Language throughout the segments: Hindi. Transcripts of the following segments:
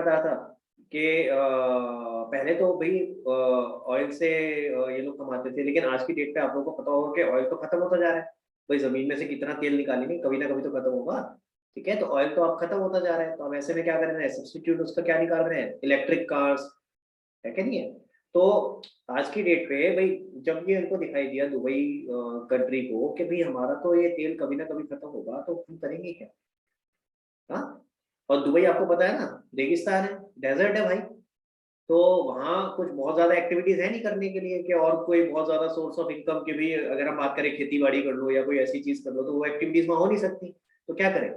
रहा था कि पहले तो भाई ऑयल से ये लोग कमाते थे, लेकिन आज की डेट पे आप लोगों को पता होगा कि ऑयल तो खत्म होता जा रहा है। भाई जमीन में से कितना तेल निकालेंगे, कभी ना कभी तो खत्म होगा। ठीक है, तो ऑयल तो अब खत्म होता जा रहा है, तो अब ऐसे में क्या कर रहे हैं, सब्स्टिट्यूट उसका क्या निकाल रहे हैं, इलेक्ट्रिक कार्स, है क्या नहीं है। तो आज की डेट पे भाई जब ये उनको दिखाई दिया दुबई कंट्री को कि भाई हमारा तो ये तेल कभी ना कभी खत्म होगा, तो हम करेंगे क्या। हाँ, और दुबई आपको पता है ना, रेगिस्तान है, डेजर्ट है भाई। तो वहाँ कुछ बहुत ज्यादा एक्टिविटीज है नहीं करने के लिए कि और कोई बहुत ज्यादा सोर्स ऑफ इनकम की भी, अगर हम बात करें खेती बाड़ी कर लो या कोई ऐसी चीज कर लो, तो वो एक्टिविटीज वहाँ हो नहीं सकती। तो क्या करें।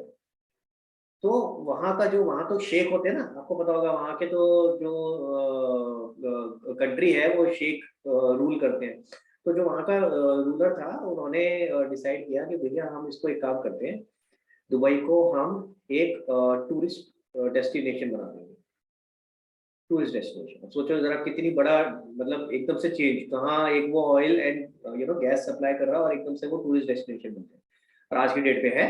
तो वहाँ का जो, वहाँ तो शेख होते हैं ना, आपको पता होगा वहाँ के तो जो कंट्री है वो शेख रूल करते हैं। तो जो वहाँ का रूलर था, उन्होंने डिसाइड किया कि भैया हम इसको एक काम करते हैं, दुबई को हम एक टूरिस्ट डेस्टिनेशन बना देंगे। टूरिस्ट डेस्टिनेशन सोचो जरा कितनी बड़ा, मतलब एकदम से चेंज, कहाँ एक वो ऑयल एंड गैस सप्लाई कर रहा है और एकदम से वो टूरिस्ट डेस्टिनेशन बनते हैं। और आज की डेट पे है,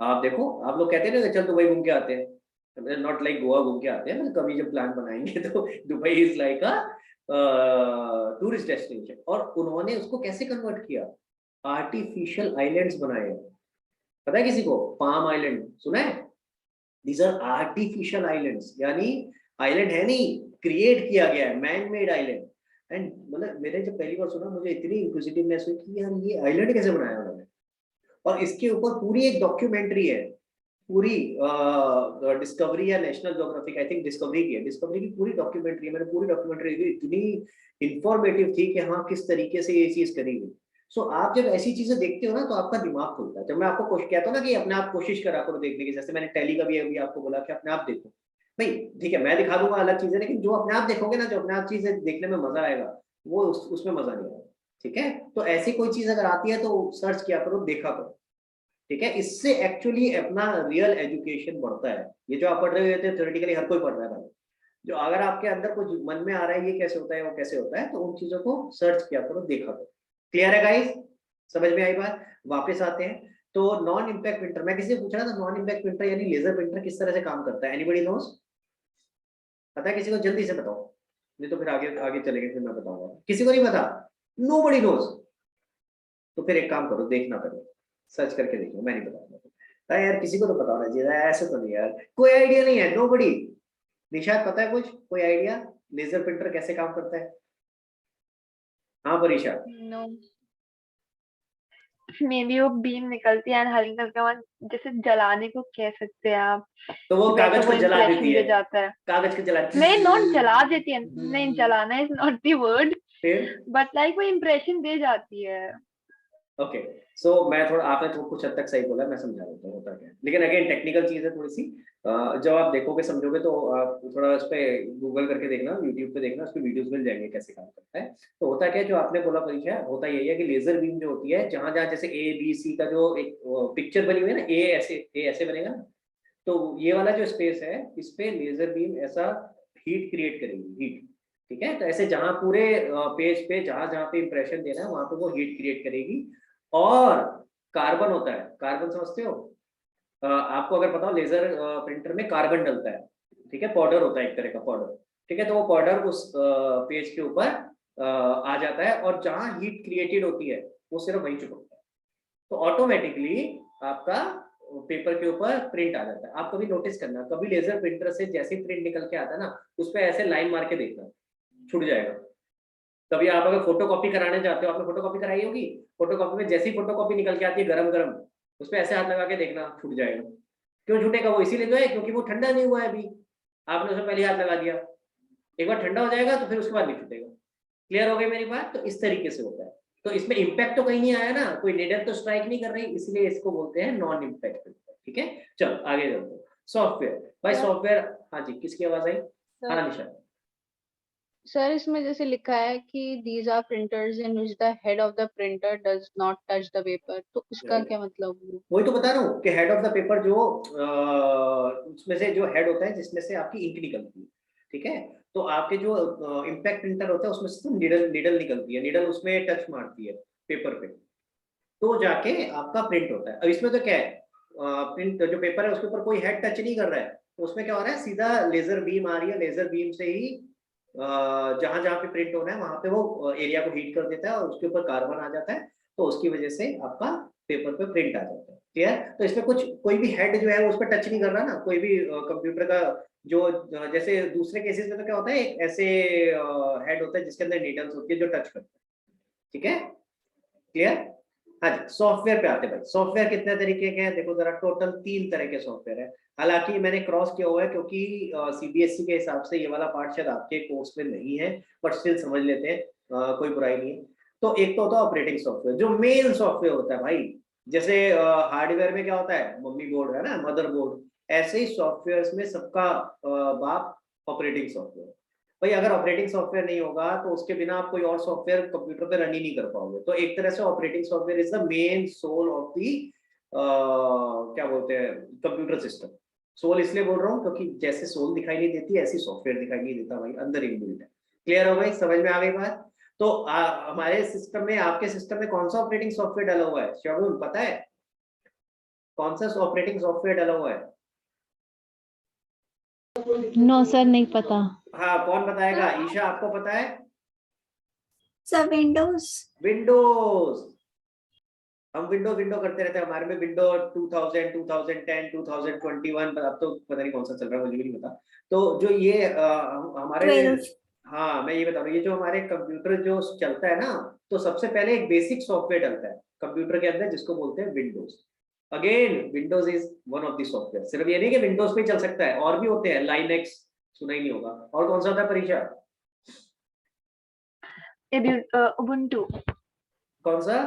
आप देखो, आप लोग कहते हैं ना कि चल दुबई घूम के आते हैं, नॉट लाइक गोवा घूम के आते हैं, मतलब कभी जब प्लान बनाएंगे तो Dubai is like a tourist destination. और उन्होंने उसको कैसे कन्वर्ट किया, आर्टिफिशियल आइलैंड्स बनाए हैं। पता है किसी को, पाम आइलैंड सुना है। दीज आर आर्टिफिशियल आइलैंड्स, यानी आइलैंड है नहीं, क्रिएट किया गया है, मैन मेड आइलैंड। एंड मतलब मैंने जब पहली बार सुना, मुझे इतनी इंक्विजिटिवनेस हुई कि यार ये आइलैंड कैसे बनाया उन्होंने। और इसके ऊपर पूरी एक डॉक्यूमेंट्री है, पूरी डिस्कवरी या national geographic, I think discovery की है, डिस्कवरी की पूरी डॉक्यूमेंट्री है। मैंने पूरी डॉक्यूमेंट्री देखी, इतनी इंफॉर्मेटिव थी कि हाँ किस तरीके से ये चीज करी गई। सो आप जब ऐसी चीजें देखते हो ना, तो आपका दिमाग खुलता है। जब मैं आपको कहता हूँ ना कि अपने आप कोशिश करा करो देखने की, जैसे मैंने टैली का भी अभी आपको बोला कि अपने आप देखो भाई। ठीक है, मैं दिखा दूंगा अलग चीजें, लेकिन जो अपने आप देखोगे ना, जो अपने आप चीजें देखने में मजा आएगा, वो उसमें मजा नहीं आएगा। ठीक है, तो ऐसी कोई चीज अगर आती है तो सर्च किया करो, देखा करो। ठीक है, इससे एक्चुअली अपना रियल एजुकेशन बढ़ता है। ये जो आप पढ़ रहे होते हैं थ्योरेटिकली हर कोई पढ़ रहा है भाई, जो अगर आपके अंदर कुछ मन में आ रहा है ये कैसे होता है वो कैसे होता है, तो उन चीजों को सर्च किया करो, देखा करो। क्लियर है गाइस, समझ में आई बात। वापस आते हैं, तो नॉन इम्पैक्ट प्रिंटर, मैं किसी से पूछ रहा था नॉन इम्पैक्ट प्रिंटर यानी लेजर प्रिंटर किस तरह से काम करता है, एनीबॉडी नोस, पता है किसी को, जल्दी से बताओ, नहीं तो फिर आगे आगे चलेंगे, फिर मैं बताऊंगा। किसी को नहीं पता, नोबडी नोस। तो फिर एक काम करो, देखना पड़ेगा, सर्च करके देखो, मैं नहीं बताऊंगा। अरे यार किसी को तो पता होना चाहिए, ऐसे तो नहीं यार, कोई आइडिया नहीं है, नोबडी। निशाद पता है कुछ, कोई आइडिया, लेजर प्रिंटर कैसे काम करता है। हाँ परीक्षा। नो, मे बी वो बीम निकलती है हल्का हल्का, जैसे जलाने को कह सकते हैं आप, तो वो कि वैसे कागज वो को जला देती इम्प्रेशन है, दे जाता है। कागज को जला। नहीं, नॉट जला देती है, नहीं, जलाना इज नॉट द वर्ड, फिर बट लाइक वो इम्प्रेशन दे जाती है। ओके, सो मैं थोड़ा, आपने तो कुछ हद तक सही बोला, मैं समझा देता हूँ होता क्या है। लेकिन अगेन टेक्निकल चीज है थोड़ी सी, जब आप देखोगे समझोगे तो आप थोड़ा उस पे गूगल करके देखना, यूट्यूब पे देखना, उसके वीडियोस मिल जाएंगे कैसे काम करता है। तो होता क्या है, जो आपने बोला परीक्षा, होता यही है कि लेजर बीम जो होती है, जहां जहां जैसे ए बी सी का जो एक पिक्चर बनी हुई है ना, ए ऐसे बनेगा ना, तो ये वाला जो स्पेस है, इस पे लेजर बीम ऐसा हीट क्रिएट करेगी, हीट। ठीक है, तो ऐसे जहां पूरे पेज पे जहां जहां पे इंप्रेशन देना है वहां पे वो हीट क्रिएट करेगी। और कार्बन होता है, कार्बन समझते हो, आपको अगर पता हो लेजर प्रिंटर में कार्बन डलता है। ठीक है, पाउडर होता है एक तरह का पाउडर। ठीक है, तो वो पाउडर उस पेज के ऊपर आ जाता है, और जहां हीट क्रिएटेड होती है वो सिर्फ वहीं चिपकता है। तो ऑटोमेटिकली आपका पेपर के ऊपर प्रिंट आ जाता है। आप कभी नोटिस करना, कभी लेजर प्रिंटर से जैसे प्रिंट निकल के आता है ना, उस पर ऐसे लाइन मार के देखना, छूट जाएगा। कभी आप अगर फोटो कॉपी कराने जाते हो, आपने फोटो कॉपी कराई होगी, फोटो कॉपी में जैसी फोटो कॉपी निकल के आती है गरम गरम, उस पर ऐसे हाथ लगा के देखना, छूट जाएगा। क्यों छूटेगा, वो इसीलिए तो है क्योंकि वो ठंडा नहीं हुआ है अभी, आपने उसमें पहले हाथ लगा दिया। एक बार ठंडा हो जाएगा तो फिर उसके बाद नहीं छूटेगा। क्लियर हो गई मेरी बात। तो इस तरीके से होता है। तो इसमें इम्पैक्ट तो कहीं नहीं आया ना, कोई निडल तो स्ट्राइक नहीं कर रही, इसलिए इसको बोलते हैं नॉन इम्पैक्ट। ठीक है, चलो आगे चलते हैं। सॉफ्टवेयर, भाई सर सॉफ्टवेयर, हाँ जी, किसकी आवाज आई। सर हाँ निशा। सर इसमें जैसे लिखा है कि these are printers in which the head of the printer does not touch the paper, तो उसका क्या मतलब हुआ? वही तो बता रहा हूँ कि हेड ऑफ द पेपर जो उसमें से जो हेड होता है जिसमें से आपकी इंक निकलती है। ठीक है, तो आपके जो इम्पैक्ट प्रिंटर होता है उसमें से निडल निडल निकलती है, निडल उसमें टच मारती है पेपर पे, तो जाके आपका प्रिंट होता है। अब इसमें तो क्या है, प्रिंट जो पेपर है उसके ऊपर कोई हेड टच नहीं कर रहा है, तो उसमें क्या हो रहा है, सीधा लेजर बीम आ रही है, लेजर बीम से ही जहां जहां पे प्रिंट होना है वहां पे वो एरिया को हीट कर देता है और उसके ऊपर कार्बन आ जाता है, तो उसकी वजह से आपका पेपर पे प्रिंट आ जाता है। क्लियर? तो इसमें कुछ कोई भी हेड जो है वो उस पर टच नहीं कर रहा ना, कोई भी कंप्यूटर का जो जैसे दूसरे केसेस में तो क्या होता है, एक ऐसे हेड होता है जिसके अंदर नीडल्स होती है जो टच करता है। ठीक है, क्लियर? हाँ जी, सॉफ्टवेयर पे आते हैं भाई। सॉफ्टवेयर कितने तरीके के हैं देखो जरा, टोटल 3 तरह के सॉफ्टवेयर है। हालांकि मैंने क्रॉस किया हुआ है क्योंकि सीबीएसई के हिसाब से ये वाला पार्ट शायद आपके कोर्स में नहीं है, बट स्टिल समझ लेते हैं, कोई बुराई नहीं है। तो एक तो होता है ऑपरेटिंग सॉफ्टवेयर, जो मेन सॉफ्टवेयर होता है भाई, जैसे हार्डवेयर में क्या होता है, मम्मी बोर्ड है ना, मदर बोर्ड, ऐसे ही सॉफ्टवेयर में सबका बाप ऑपरेटिंग सॉफ्टवेयर। भाई अगर ऑपरेटिंग सॉफ्टवेयर नहीं होगा तो उसके बिना आप कोई और सॉफ्टवेयर कंप्यूटर पे रन ही नहीं कर पाओगे। तो एक तरह से operating software is the main soul of the क्या बोलते हैं, कंप्यूटर सिस्टम। सोल इसलिए बोल रहा हूँ क्योंकि जैसे सोल दिखाई नहीं देती ऐसी सॉफ्टवेयर दिखाई नहीं देता भाई, अंदर इनबिल्ट है। क्लियर हो भाई, समझ में आ गई बात? तो हमारे सिस्टम में, आपके सिस्टम में कौन सा ऑपरेटिंग सॉफ्टवेयर डाला हुआ है, शगुन पता है कौन सा ऑपरेटिंग सॉफ्टवेयर डाला हुआ है? नो सर, नहीं पता। हाँ कौन बताएगा, ईशा आपको पता है? Sir Windows. विंडोज। हम विंडो विंडो करते रहते हैं, हमारे में विंडो 2000, 2010, 2021, अब तो पता नहीं कौन सा चल रहा है, मुझे भी नहीं पता। तो जो ये हमारे 12। हाँ मैं ये बता रहा हूँ, ये जो हमारे कंप्यूटर जो चलता है ना, तो सबसे पहले एक बेसिक सॉफ्टवेयर डलता है कंप्यूटर के अंदर जिसको बोलते हैं Windows. Again Windows is one of the software, सिर्फ ये नहीं कि विंडोज पे ही चल सकता है, और भी होते हैं, लाइनेक्स सुना ही नहीं होगा, और कौन सा होता है परीक्षा? उबुंटू। कौन सा?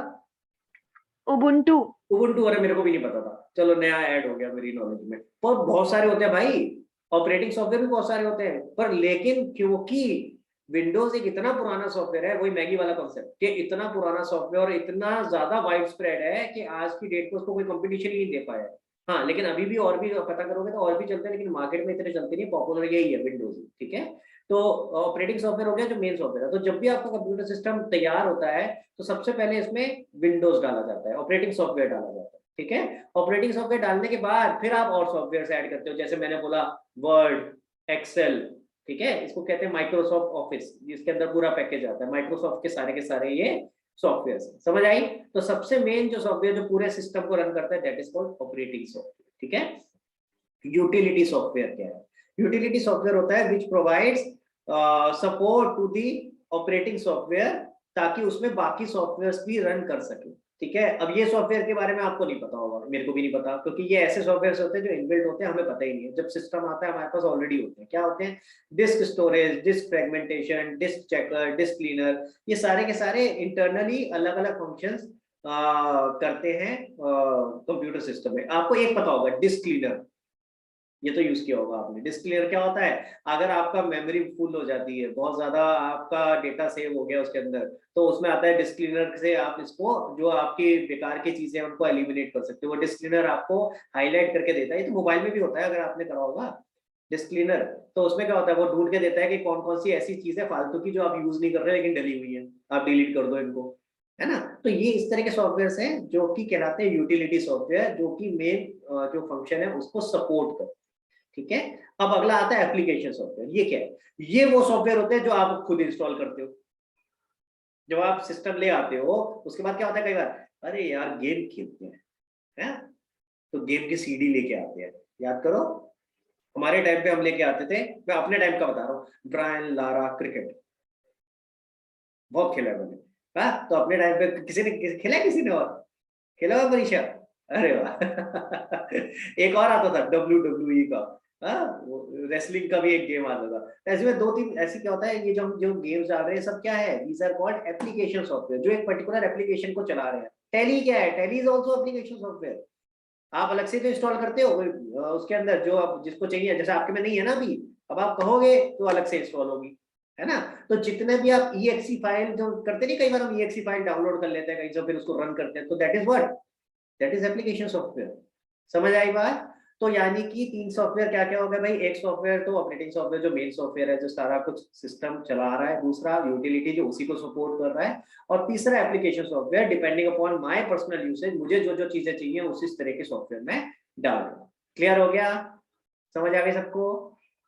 उबुंटू। उबुंटू, अरे मेरे को भी नहीं पता था, चलो नया ऐड हो गया मेरी नॉलेज में। पर बहुत सारे होते हैं भाई, ऑपरेटिंग सॉफ्टवेयर भी बहुत सारे होते हैं, पर लेकिन क्योंकि विंडोज एक इतना पुराना सॉफ्टवेयर है, वही मैगी वाला कॉन्सेप्ट कि इतना पुराना सॉफ्टवेयर और इतना ज्यादा वाइड स्प्रेड है कि आज की डेट में उसको कोई कंपटीशन ही नहीं दे पाया है। हाँ लेकिन अभी भी और भी पता करोगे तो और भी चलते हैं, लेकिन मार्केट में इतने चलते नहीं, पॉपुलर यही है विंडोज। ठीक है, तो ऑपरेटिंग सॉफ्टवेयर हो गया जो मेन सॉफ्टवेयर है। तो जब भी आपका कंप्यूटर सिस्टम तैयार होता है तो सबसे पहले इसमें विंडोज डाला जाता है, ऑपरेटिंग सॉफ्टवेयर डाला जाता है। ठीक है, ऑपरेटिंग सॉफ्टवेयर डालने के बाद फिर आप और सॉफ्टवेयर ऐड करते हो, जैसे मैंने बोला वर्ड, एक्सेल। ठीक है, इसको कहते हैं माइक्रोसॉफ्ट ऑफिस, जिसके अंदर पूरा पैकेज आता है, माइक्रोसॉफ्ट के सारे ये सॉफ्टवेयर। समझ आई? तो सबसे मेन जो सॉफ्टवेयर जो पूरे सिस्टम को रन करता है that is called operating software. ठीक है, यूटिलिटी सॉफ्टवेयर क्या है? यूटिलिटी सॉफ्टवेयर होता है which provides support to the operating software, ताकि उसमें बाकी सॉफ्टवेयर भी रन कर सके। ठीक है, अब ये सॉफ्टवेयर के बारे में आपको नहीं पता होगा, मेरे को भी नहीं पता, क्योंकि ये ऐसे सॉफ्टवेयर होते हैं जो इनबिल्ट होते हैं, हमें पता ही नहीं है। जब सिस्टम आता है हमारे पास ऑलरेडी होते हैं, क्या होते हैं? Disk storage, disk fragmentation, disk checker, disk cleaner, ये सारे के सारे इंटरनली अलग अलग फंक्शंस करते हैं कंप्यूटर सिस्टम में। आपको एक पता होगा, डिस्क क्लीनर, ये तो यूज किया होगा आपने। डिस्क क्लियर क्या होता है? अगर आपका मेमोरी फुल हो जाती है, बहुत ज्यादा आपका डेटा सेव हो गया उसके अंदर, तो उसमें आता है डिस्क क्लीनर से आप इसको, जो आपकी बेकार की चीजें हैं उनको एलिमिनेट कर सकते हो। वो डिस्क क्लीनर आपको हाईलाइट करके देता है, ये तो मोबाइल में भी होता है अगर आपने करा होगा डिस्क क्लीनर। तो उसमें क्या होता है, वो ढूंढ के देता है कि कौन कौन सी ऐसी चीजें फालतू की जो आप यूज नहीं कर रहे लेकिन डली हुई है, आप डिलीट कर दो इनको, है ना। तो ये इस तरह के सॉफ्टवेयर हैं जो कि कहलाते हैं यूटिलिटी सॉफ्टवेयर, जो कि मेन जो फंक्शन है उसको सपोर्ट करते हैं। ठीक है, अब अगला आता है एप्लीकेशन सॉफ्टवेयर। ये क्या है? ये वो सॉफ्टवेयर होते हैं जो आप खुद इंस्टॉल करते हो। जब आप सिस्टम ले आते हो उसके बाद क्या होता है, कई बार अरे यार गेम खेलते हैं, है? तो गेम की सीडी लेके आते हैं। याद करो हमारे टाइम पे हम लेके आते थे, मैं अपने टाइम का बता रहा हूँ, ब्रायन लारा क्रिकेट बहुत खेला है मैंने। हाँ, तो अपने टाइम पे किसी ने खेला, किसी ने और खेला हुआ परीक्षा? अरे वाह एक और आता था WWE का, रेसलिंग का भी एक गेम आता था। ऐसे में 2-3 ऐसे क्या होता है, ये जो गेम्स आ रहे हैं सब क्या है, these are called application software, जो एक पर्टिकुलर एप्लीकेशन को चला रहे हैं। टैली क्या है? Tally is also application software. आप अलग से तो इंस्टॉल करते हो उसके अंदर, जो आप जिसको चाहिए, जैसे आपके में नहीं है ना अभी, अब आप कहोगे तो अलग से इंस्टॉल होगी, है ना। तो जितने भी आप EXE फाइल जो करते नहीं, कई बार हम EXE फाइल डाउनलोड कर लेते हैं कहीं से, फिर उसको रन करते हैं, तो that is what, that is application software. समझ आई बात? तो यानी कि 3 सॉफ्टवेयर क्या क्या हो गए भाई? एक सॉफ्टवेयर तो ऑपरेटिंग सॉफ्टवेयर जो मेन सॉफ्टवेयर है, जो सारा कुछ सिस्टम चला रहा है, दूसरा यूटिलिटी जो उसी को सपोर्ट कर रहा है, और तीसरा application software, depending upon my personal usage, मुझे जो जो चीजें चाहिए उसी तरह के सॉफ्टवेयर में डाल दूंगा। क्लियर हो गया? समझ आ गई सबको?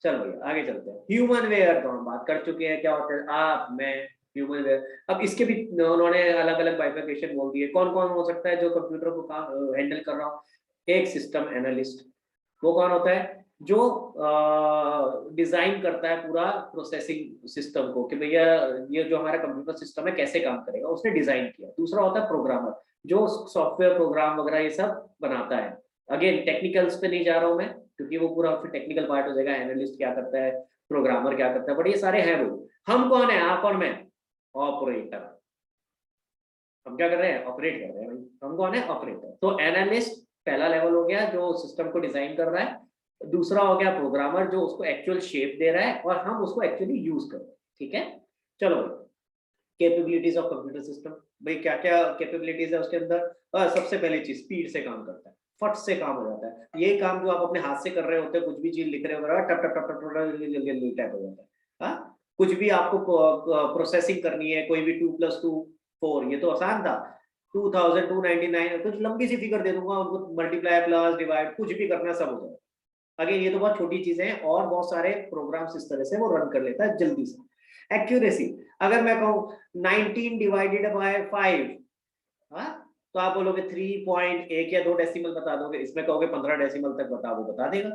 चलो भैया आगे चलते हैं। ह्यूमन वेयर तो हम बात कर चुके हैं, क्या होता है आप, मैं, ह्यूमन वेयर। अब इसके भी उन्होंने अलग अलग बाइफिकेशन बोल दिए। कौन कौन हो सकता है जो कंप्यूटर को काम हैंडल कर रहा हो? एक सिस्टम एनालिस्ट, वो कौन होता है? जो डिजाइन करता है पूरा प्रोसेसिंग सिस्टम को, कि भैया ये जो हमारा कंप्यूटर सिस्टम है कैसे काम करेगा, उसने डिजाइन किया। दूसरा होता है प्रोग्रामर, जो सॉफ्टवेयर प्रोग्राम वगैरह ये सब बनाता है। अगेन टेक्निकल्स पे नहीं जा रहा हूं मैं, क्योंकि वो पूरा फिर टेक्निकल पार्ट हो जाएगा। एनालिस्ट क्या करता है, प्रोग्रामर क्या करता है, बट ये सारे हैं वो। हम कौन है, आप और मैं? ऑपरेटर। हम क्या कर रहे हैं, ऑपरेट कर रहे हैं भाई। हम कौन है, ऑपरेटर। तो एनालिस्ट पहला लेवल हो गया, जो सिस्टम को डिजाइन कर रहा है। दूसरा हो गया प्रोग्रामर, जो उसको एक्चुअल शेप दे रहा है और हम उसको एक्चुअली यूज कर रहे हैं। ठीक है, चलो कैपेबिलिटीज ऑफ कंप्यूटर सिस्टम। भाई क्या क्या कैपेबिलिटीज है उसके अंदर? सबसे पहली चीज, स्पीड से काम करता है, फट से काम हो जाता है। ये काम जो आप अपने हाथ से कर रहे होते हैं, कुछ भी चीज लिख रहे हो, टप टप टप टप टाइप हो जाता है। हाँ, कुछ भी आपको प्रोसेसिंग करनी है, कोई भी 2+2 4, ये तो आसान था। 2299 कुछ लंबी सी फिगर दे दूंगा उनको, मल्टीप्लाई प्लस डिवाइड कुछ भी करना सब हो जाएगा। अगेन ये तो बहुत छोटी चीजें हैं, और बहुत सारे प्रोग्राम्स इस तरह से वो रन कर लेता है जल्दी से। एक्यूरेसी, अगर मैं कहूँ 19 डिवाइडेड बाय 5, हाँ, तो आप बोलोगे 3.1 या 2 डेसिमल बता दोगे। इसमें कहोगे 15 डेसिमल तक बता, वो बता देगा।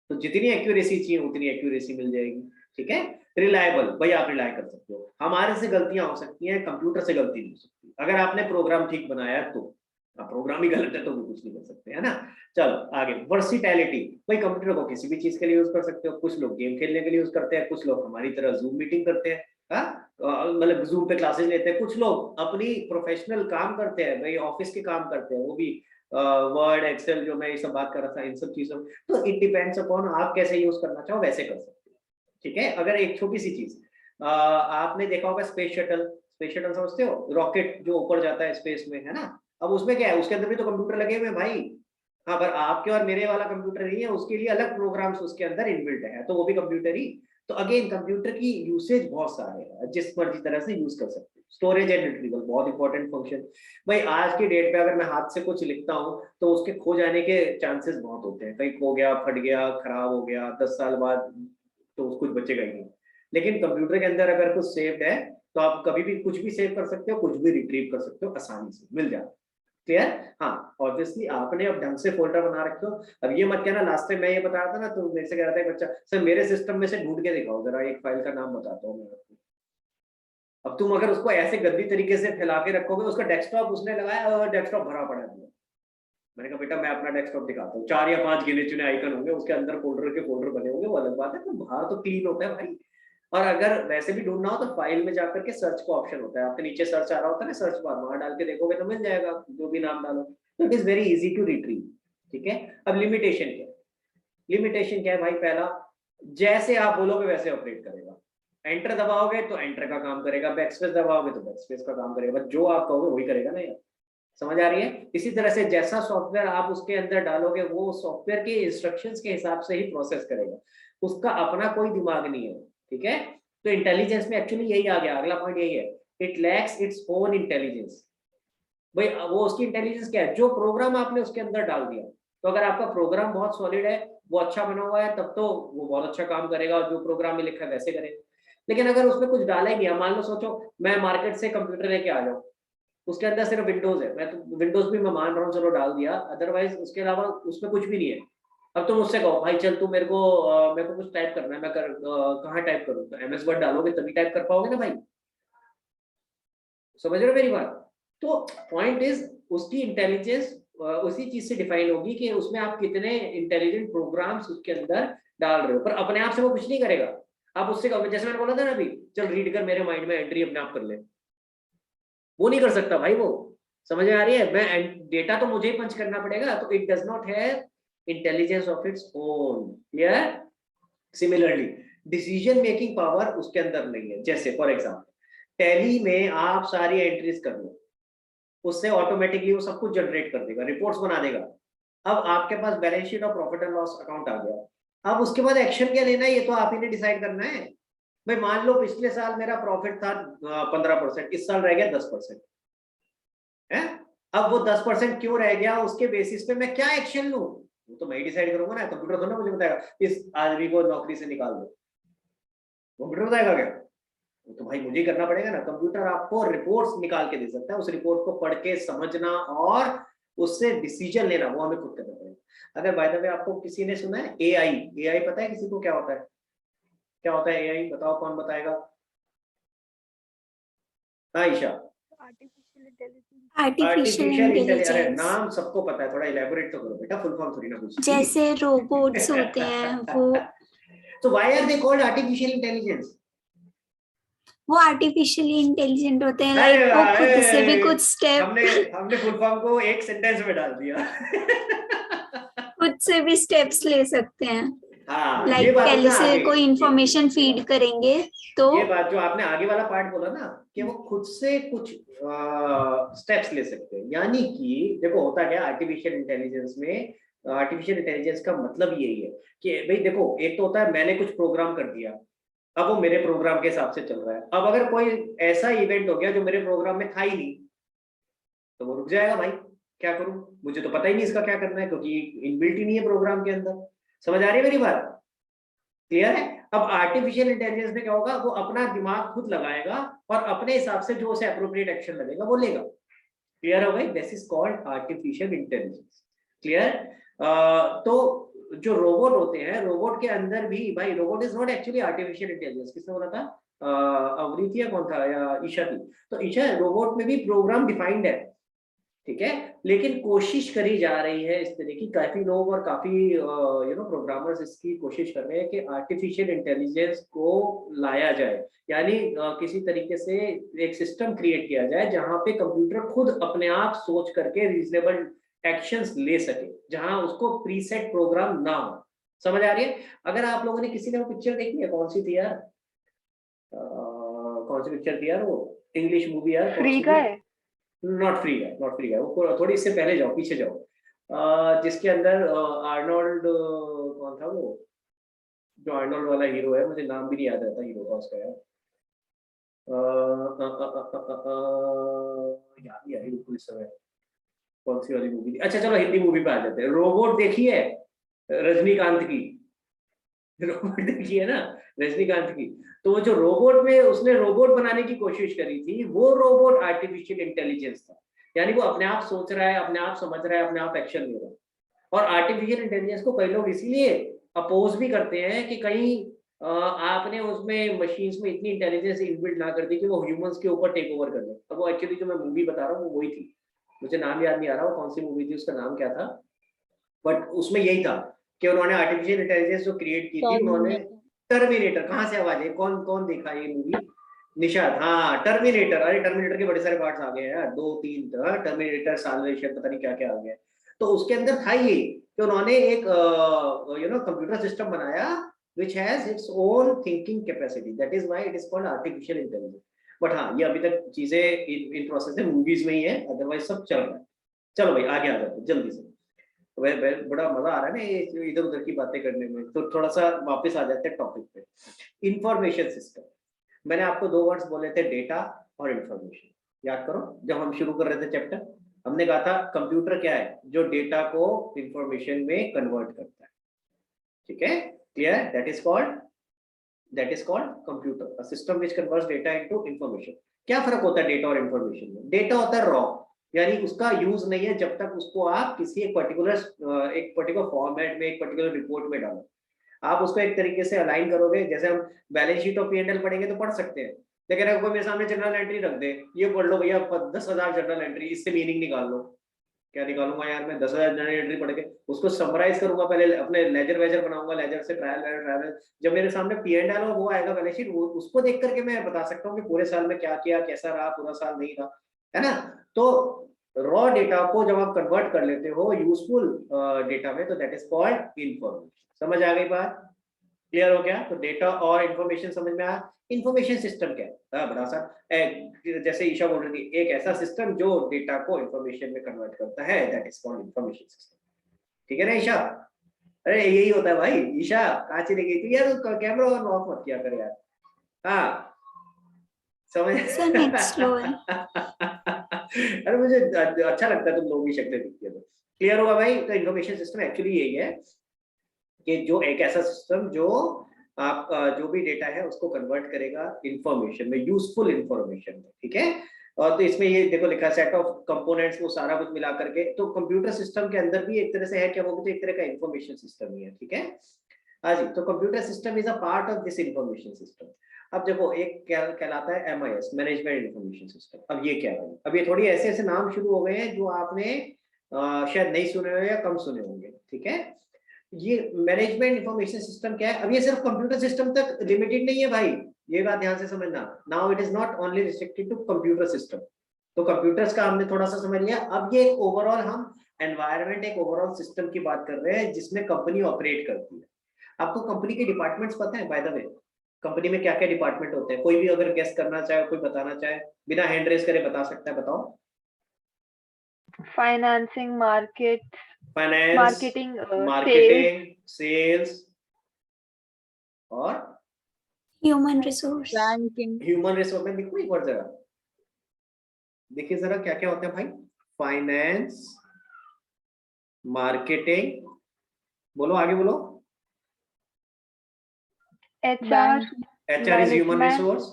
तो जितनी एक्यूरेसी चाहिए उतनी एक्यूरेसी मिल जाएगी। ठीक है, रिलायबल, भाई आप रिलाय कर सकते हो। हमारे से गलतियां हो सकती हैं, कंप्यूटर से गलती नहीं हो सकती। अगर आपने प्रोग्राम ठीक बनाया तो, प्रोग्राम ही गलत है तो वो कुछ नहीं कर सकते, है ना। चलो आगे, वर्सिटैलिटी, भाई कंप्यूटर को किसी भी चीज के लिए यूज कर सकते हो। कुछ लोग गेम खेलने के लिए यूज करते हैं, कुछ लोग हमारी तरह जूम मीटिंग करते हैं, मतलब जूम पे क्लासेस लेते हैं। कुछ लोग अपनी प्रोफेशनल काम करते हैं, भाई ऑफिस के काम करते हैं, वो भी वर्ड एक्सेल, जो मैं ये सब बात कर रहा था, इन सब चीजों। तो इट डिपेंड्स अपॉन आप कैसे यूज करना चाहो, वैसे कर सकते हो। ठीक है, अगर एक छोटी सी चीज, आपने देखा होगा स्पेस शटल। स्पेस शटल समझते हो, रॉकेट जो ऊपर जाता है स्पेस में, है ना। अब उसमें क्या है, उसके अंदर भी तो कंप्यूटर लगे हुए हैं भाई। हाँ, पर आपके और मेरे वाला कंप्यूटर नहीं है, उसके लिए अलग प्रोग्राम्स उसके अंदर इनबिल्ट है, तो वो भी कंप्यूटर ही। तो अगेन कंप्यूटर की यूसेज बहुत सारे हैं, जिस मर्जी तरह से यूज कर सकते हो। स्टोरेज एंड रिट्रीवल बहुत इंपॉर्टेंट फंक्शन। भाई आज की डेट पे अगर मैं हाथ से कुछ लिखता हूँ तो उसके खो जाने के चांसेस बहुत होते हैं। कहीं खो गया, फट गया, खराब हो गया, 10 साल बाद तो कुछ बचेगा ही नहीं। लेकिन कंप्यूटर के अंदर अगर कुछ सेव्ड है तो आप कभी भी कुछ भी सेव कर सकते हो, कुछ भी रिट्रीव कर सकते हो, आसानी से मिल जाए। क्लियर? हाँ, ऑब्वियसली आपने अब ढंग से फोल्डर बना रखे हो। अब ये मत कहना, लास्ट टाइम मैं ये बता रहा था ना, तो मेरे से कह रहा था एक बच्चा, सर मेरे सिस्टम में से ढूंढ के दिखाओ जरा, एक फाइल का नाम बताता हूँ मैं आपको। अब तुम अगर उसको ऐसे गंदी तरीके से फैला के रखोगे, उसका डेस्कटॉप उसने लगाया और डेस्कटॉप भरा पड़ा है। मैंने कहा बेटा मैं अपना डेस्कटॉप दिखाता हूँ, 4 या 5 गिने चुने आइकन होंगे, उसके अंदर फोल्डर के फोल्डर बने होंगे, वो अलग बात है, तो बाहर तो क्लीन होता है भाई। और अगर वैसे भी ढूंढना हो तो फाइल में जाकर के सर्च का ऑप्शन होता है, आपके नीचे सर्च आ रहा होता है ना, सर्च बार, वहां डाल के देखोगे तो मिल जाएगा, जो भी नाम डालो। तो it is very easy to retrieve. ठीक है, अब लिमिटेशन क्या है? लिमिटेशन क्या है भाई? पहला, जैसे आप बोलोगे वैसे ऑपरेट करेगा। एंटर दबाओगे तो एंटर का काम करेगा, बैकस्पेस दबाओगे तो बैकस्पेस का काम करेगा, जो आप कहोगे वही करेगा ना यार। समझ आ रही है? इसी तरह से जैसा सॉफ्टवेयर आप उसके अंदर डालोगे, वो सॉफ्टवेयर के इंस्ट्रक्शंस के हिसाब से ही प्रोसेस करेगा, उसका अपना कोई दिमाग नहीं है। ठीक है, तो इंटेलिजेंस में एक्चुअली यही आ गया, अगला पॉइंट यही है, it lacks its own intelligence. भाई वो उसकी इंटेलिजेंस क्या है? जो प्रोग्राम आपने उसके अंदर डाल दिया। तो अगर आपका प्रोग्राम बहुत सॉलिड है, वो अच्छा बना हुआ है, तब तो वो बहुत अच्छा काम करेगा, जो प्रोग्राम में लिखा है वैसे करेगा। लेकिन अगर उसमें कुछ डाला ही नहीं, मान लो सोचो मैं मार्केट से कंप्यूटर लेके आ जाऊँ, उसके अंदर सिर्फ विंडोज है, मैं तो विंडोज भी मैं मान रहा हूँ, चलो डाल दिया, अदरवाइज उसके अलावा उसमें कुछ भी नहीं है। अब तुम मुझसे कहो भाई चल तू मेरे को कुछ टाइप करना है, मैं कहाँ टाइप करूँ? तो MS वर्ड डालोगे तभी टाइप कर पाओगे ना भाई। समझ रहे हो मेरी बात? तो पॉइंट इज, उसकी इंटेलिजेंस उसी चीज से डिफाइन होगी कि उसमें आप कितने इंटेलिजेंट प्रोग्राम्स उसके अंदर डाल रहे हो, पर अपने आप से वो कुछ नहीं करेगा। आप उससे कहोगे, जैसे मैंने बोला था ना अभी, चल रीड कर मेरे माइंड में एंट्री अपने आप कर ले, वो नहीं कर सकता भाई वो। समझ में आ रही है? मैं डेटा तो मुझे ही पंच करना पड़ेगा, तो it does not have intelligence of its own. Clear? Similarly decision making power उसके अंदर नहीं है। जैसे फॉर एग्जांपल टैली में आप सारी एंट्रीज कर लो, उससे ऑटोमेटिकली वो सब कुछ जनरेट कर देगा, रिपोर्ट्स बना देगा। अब आपके पास बैलेंस शीट और प्रॉफिट एंड लॉस अकाउंट आ गया। अब उसके बाद एक्शन क्या लेना है, ये तो आप ही ने डिसाइड करना है। भाई मान लो पिछले साल मेरा प्रॉफिट था 15%, इस साल रह गया 10%, है। अब वो 10% क्यों रह गया, उसके बेसिस पे मैं क्या एक्शन लूं? वो तो मैं डिसाइड करूंगा ना, कंप्यूटर थोड़ा ना मुझे बताएगा इस आदमी को नौकरी से निकाल दो, कंप्यूटर बताएगा क्या? वो तो भाई मुझे ही करना पड़ेगा ना। कंप्यूटर आपको रिपोर्ट्स निकाल के दे सकता है, उस रिपोर्ट को पढ़ के समझना और उससे डिसीजन लेना वो हमें खुद करना पड़ेगा। अगर बाय द वे आपको किसी ने सुना है एआई, एआई पता है किसी को क्या होता है? क्या होता है एआई? बताओ कौन बताएगा? हाँ ईशा। आर्टिफिशियल अरे इंटेलिजेंस, नाम सबको पता है, थोड़ा इलेबोरेट तो करो बेटा, फुल फॉर्म थोड़ी ना पूछी। जैसे रोबोट्स होते हैं So why are they called artificial intelligence? वो आर्टिफिशियली इंटेलिजेंट होते हैं, अरे लाइक वो वाह, खुद से भी ए, कुछ स्टेप हमने फुल फॉर्म को एक सेंटेंस में डाल दिया। खुद से भी स्टेप्स ले सकते हैं। हाँ ये लाइक बात पहले ना से आगे, कोई इंफॉर्मेशन फीड करेंगे तो ये बात जो आपने आगे वाला पार्ट बोला ना कि वो खुद से कुछ स्टेप्स ले सकते हैं। यानी कि देखो होता क्या आर्टिफिशियल इंटेलिजेंस में, आर्टिफिशियल इंटेलिजेंस का मतलब यही है कि भाई देखो एक तो होता है मैंने कुछ प्रोग्राम कर दिया, अब वो मेरे प्रोग्राम के हिसाब से चल रहा है। अब अगर कोई ऐसा इवेंट हो गया जो मेरे प्रोग्राम में था ही नहीं, तो वो रुक जाएगा भाई, क्या करूं, मुझे तो पता ही नहीं इसका क्या करना है, क्योंकि इनबिल्ट ही नहीं है प्रोग्राम के अंदर। समझ आ रही है मेरी बात? क्लियर है? अब आर्टिफिशियल इंटेलिजेंस में क्या होगा, वो अपना दिमाग खुद लगाएगा और अपने हिसाब से जो उसे अप्रोप्रिएट एक्शन लगेगा वो लेगा। क्लियर हो गई? This is called artificial intelligence. Clear? तो जो रोबोट होते हैं, रोबोट के अंदर भी भाई, robot is not actually artificial intelligence. किसने बोला था? अवनी थी या कौन था, या ईशा थी? तो ईशा, रोबोट में भी प्रोग्राम डिफाइंड है, ठीक है, लेकिन कोशिश करी जा रही है इस तरह की, काफी लोग और काफी प्रोग्रामर्स इसकी कोशिश कर रहे हैं कि आर्टिफिशियल इंटेलिजेंस को लाया जाए। यानी किसी तरीके से एक सिस्टम क्रिएट किया जाए जहां पे कंप्यूटर खुद अपने आप सोच करके रीजनेबल एक्शंस ले सके, जहां उसको प्रीसेट प्रोग्राम ना हो। समझ आ रही है? अगर आप लोगों ने, किसी ने वो पिक्चर देखी है, कौन सी थी यार, कौन सी पिक्चर थी यार वो, इंग्लिश मूवी यार, फ्री का है। नॉट फ्री है, नॉट फ्री है, वो थोड़ी इससे पहले जाओ, पीछे जाओ, जिसके अंदर आर्नोल्ड, कौन था वो जो आर्नोल्ड वाला हीरो है, मुझे नाम भी नहीं याद रहता हीरो का उसका यार, याद नहीं आ रही बिल्कुल इस समय कौन सी वाली मूवी थी। अच्छा चलो हिंदी मूवी पे आ जाते हैं। रोबोट देखी है रजनीकांत की? रोबोट देखी है ना रजनीकांत की? तो वो जो रोबोट में उसने रोबोट बनाने की कोशिश करी थी, वो रोबोट आर्टिफिशियल इंटेलिजेंस था। यानी वो अपने आप सोच रहा है, अपने आप समझ रहा है, अपने आप एक्शन ले रहा है। और आर्टिफिशियल इंटेलिजेंस को कई लोग इसीलिए अपोज भी करते हैं कि कहीं आपने उसमें मशीन्स में इतनी इंटेलिजेंस इनबिल्ट ना कर दी कि वो ह्यूमंस के ऊपर टेक ओवर कर ले। अब वो एक्चुअली जो मैं मूवी बता रहा हूँ वो वही थी, मुझे नाम याद नहीं आ रहा वो कौन सी मूवी थी, उसका नाम क्या था, बट उसमें यही था कि उन्होंने आर्टिफिशियल इंटेलिजेंस जो क्रिएट की थी, उन्होंने टर्मिनेटर, कहाँ से आवाज है, कौन कौन देखा ये मूवी? निशाद, हाँ टर्मिनेटर। अरे टर्मिनेटर के बड़े सारे पार्ट्स आ गए हैं यार, 2-3 टर्मिनेटर, साल्वेशन, पता नहीं क्या क्या आ गया। तो उसके अंदर था ये कि उन्होंने एक कंप्यूटर सिस्टम बनाया which has its own thinking capacity, that is why it is called artificial intelligence. But हाँ ये अभी तक चीजें इन प्रोसेस है, मूवीज में ही है, अदरवाइज सब चल रहा है। चलो भाई आगे आ जाते जल्दी से, बड़ा मजा आ रहा है ना ये इधर उधर की बातें करने में, तो थोड़ा सा वापस आ जाते हैं टॉपिक पे। इंफॉर्मेशन सिस्टम, मैंने आपको 2 वर्ड्स बोले थे, डेटा और इंफॉर्मेशन। याद करो जब हम शुरू कर रहे थे चैप्टर, हमने कहा था कंप्यूटर क्या है, जो डेटा को इंफॉर्मेशन में कन्वर्ट करता है, ठीक है, clear? That is called computer, a system which converts data into information. क्या फर्क होता है डेटा और इंफॉर्मेशन में? डेटा होता है रॉ, यानी उसका यूज नहीं है जब तक उसको आप किसी एक पर्टिकुलर फॉर्मेट में, एक पर्टिकुलर रिपोर्ट में डालो। आप उसको एक तरीके से अलाइन करोगे, जैसे हम बैलेंस शीट और P&L पढ़ेंगे तो पढ़ सकते हैं, लेकिन अगर कोई मेरे सामने जनरल एंट्री रख दे, ये पढ़ लो भैया 10,000 जनरल एंट्री, इससे मीनिंग निकाल लो, क्या निकालूंगा यार मैं 10,000 जनरल एंट्री पढ़ के? उसको समराइज करूंगा, पहले अपने लेजर वेजर बनाऊंगा, लेजर से ट्रायल, जब मेरे सामने P&L और वो आएगा बैलेंस शीट, उसको देख करके मैं बता सकता हूँ कि पूरे साल में क्या किया, कैसा रहा, पूरा साल नहीं रहा, है ना? तो रॉ डेटा को जब आप कन्वर्ट कर लेते हो यूजफुल डेटा में, तो दैट इज कॉल्ड इंफॉर्मेशन। समझ आ गई बात? क्लियर हो गया? तो डेटा और इंफॉर्मेशन समझ में आया। इंफॉर्मेशन सिस्टम क्या है? बड़ा सा, जैसे ईशा बोल रही थी, एक ऐसा सिस्टम जो डेटा को इंफॉर्मेशन में कन्वर्ट करता है, that is called information system. ठीक है ना ईशा? अरे यही होता है भाई। ईशा कहाँ चली गई थी यार, कैमरा ऑन ऑफ मत किया कर यार। हाँ समझ सर नेट स्लो है। अरे मुझे अच्छा लगता है तुम लोगों की शक्लें दिखती है तो। क्लियर होगा भाई? तो इंफॉर्मेशन सिस्टम एक्चुअली यही है कि जो एक ऐसा सिस्टम जो आप जो भी डेटा है उसको कन्वर्ट करेगा इंफॉर्मेशन में, यूजफुल इंफॉर्मेशन में, ठीक है। और तो इसमें ये देखो लिखा सेट ऑफ कंपोनेंट्स, वो सारा कुछ मिला करके, तो कंप्यूटर सिस्टम के अंदर भी एक तरह से है क्या, वो भी तो एक तरह का इंफॉर्मेशन सिस्टम ही है, ठीक है। हाँ जी, तो computer system is a part of this information system. अब देखो एक क्या कहलाता है MIS, मैनेजमेंट इंफॉर्मेशन सिस्टम। अब ये क्या है? अब ये थोड़ी ऐसे ऐसे नाम शुरू हो गए हैं जो आपने शायद नहीं सुने हो या कम सुने होंगे, ठीक है। ये मैनेजमेंट इंफॉर्मेशन सिस्टम क्या है? अब ये सिर्फ कंप्यूटर सिस्टम तक लिमिटेड नहीं है भाई, ये बात ध्यान से समझना। Now it is not only restricted to computer system. तो कंप्यूटर्स का हमने थोड़ा सा समझ लिया। अब ये ओवरऑल हम एनवायरनमेंट, एक ओवरऑल सिस्टम की बात कर रहे हैं जिसमें कंपनी ऑपरेट करती है। आपको कंपनी के डिपार्टमेंट्स पता है बाय द वे? कंपनी में क्या क्या डिपार्टमेंट होते हैं? कोई भी अगर गेस करना चाहे, कोई बताना चाहे, बिना हैंड रेस करे बता सकता है, बताओ। Financing, finance, marketing, sales, marketing, sales और Human resource. Banking, human resource में। देखो एक बार जरा देखिए जरा क्या क्या होता है भाई। फाइनेंस, मार्केटिंग, बोलो आगे बोलो। HR, HR is human management, resource.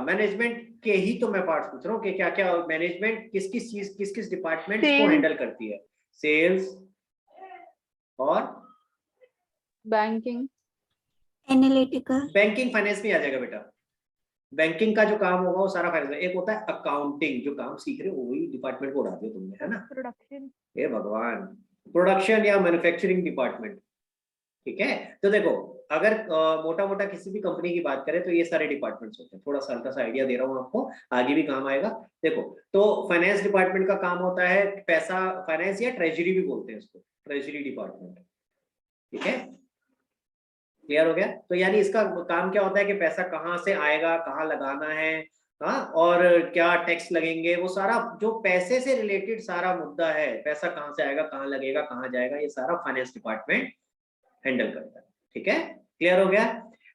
Management के ही तो मैं पार्ट पूछ रहा हूँ कि क्या क्या मैनेजमेंट किस किस चीज, किस किस डिपार्टमेंट्स को Sales. हैंडल करती है। सेल्स और बैंकिंग, Analytical. बैंकिंग फाइनेंस में आ जाएगा बेटा। बैंकिंग का जो काम होगा वो सारा फाइनेंस। एक होता है अकाउंटिंग, जो काम सीख रहे हो वही डिपार्टमेंट को उड़ा दिया तुमने, है ना। प्रोडक्शन, हे भगवान, प्रोडक्शन या मैन्युफैक्चरिंग डिपार्टमेंट, ठीक है। तो देखो अगर मोटा मोटा किसी भी कंपनी की बात करें तो ये सारे डिपार्टमेंट्स होते हैं। थोड़ा सा हल्का सा आइडिया दे रहा हूँ आपको, आगे भी काम आएगा। देखो तो फाइनेंस डिपार्टमेंट का काम होता है पैसा, फाइनेंस या ट्रेजरी भी बोलते हैं इसको, ट्रेजरी डिपार्टमेंट, ठीक है। क्लियर हो गया? तो यानी इसका काम क्या होता है कि पैसा कहाँ से आएगा, कहाँ लगाना है, हाँ, और क्या टैक्स लगेंगे, वो सारा जो पैसे से रिलेटेड सारा मुद्दा है, पैसा कहाँ से आएगा, कहाँ लगेगा, कहाँ जाएगा, ये सारा फाइनेंस डिपार्टमेंट हैंडल करता है, ठीक है। क्लियर हो गया?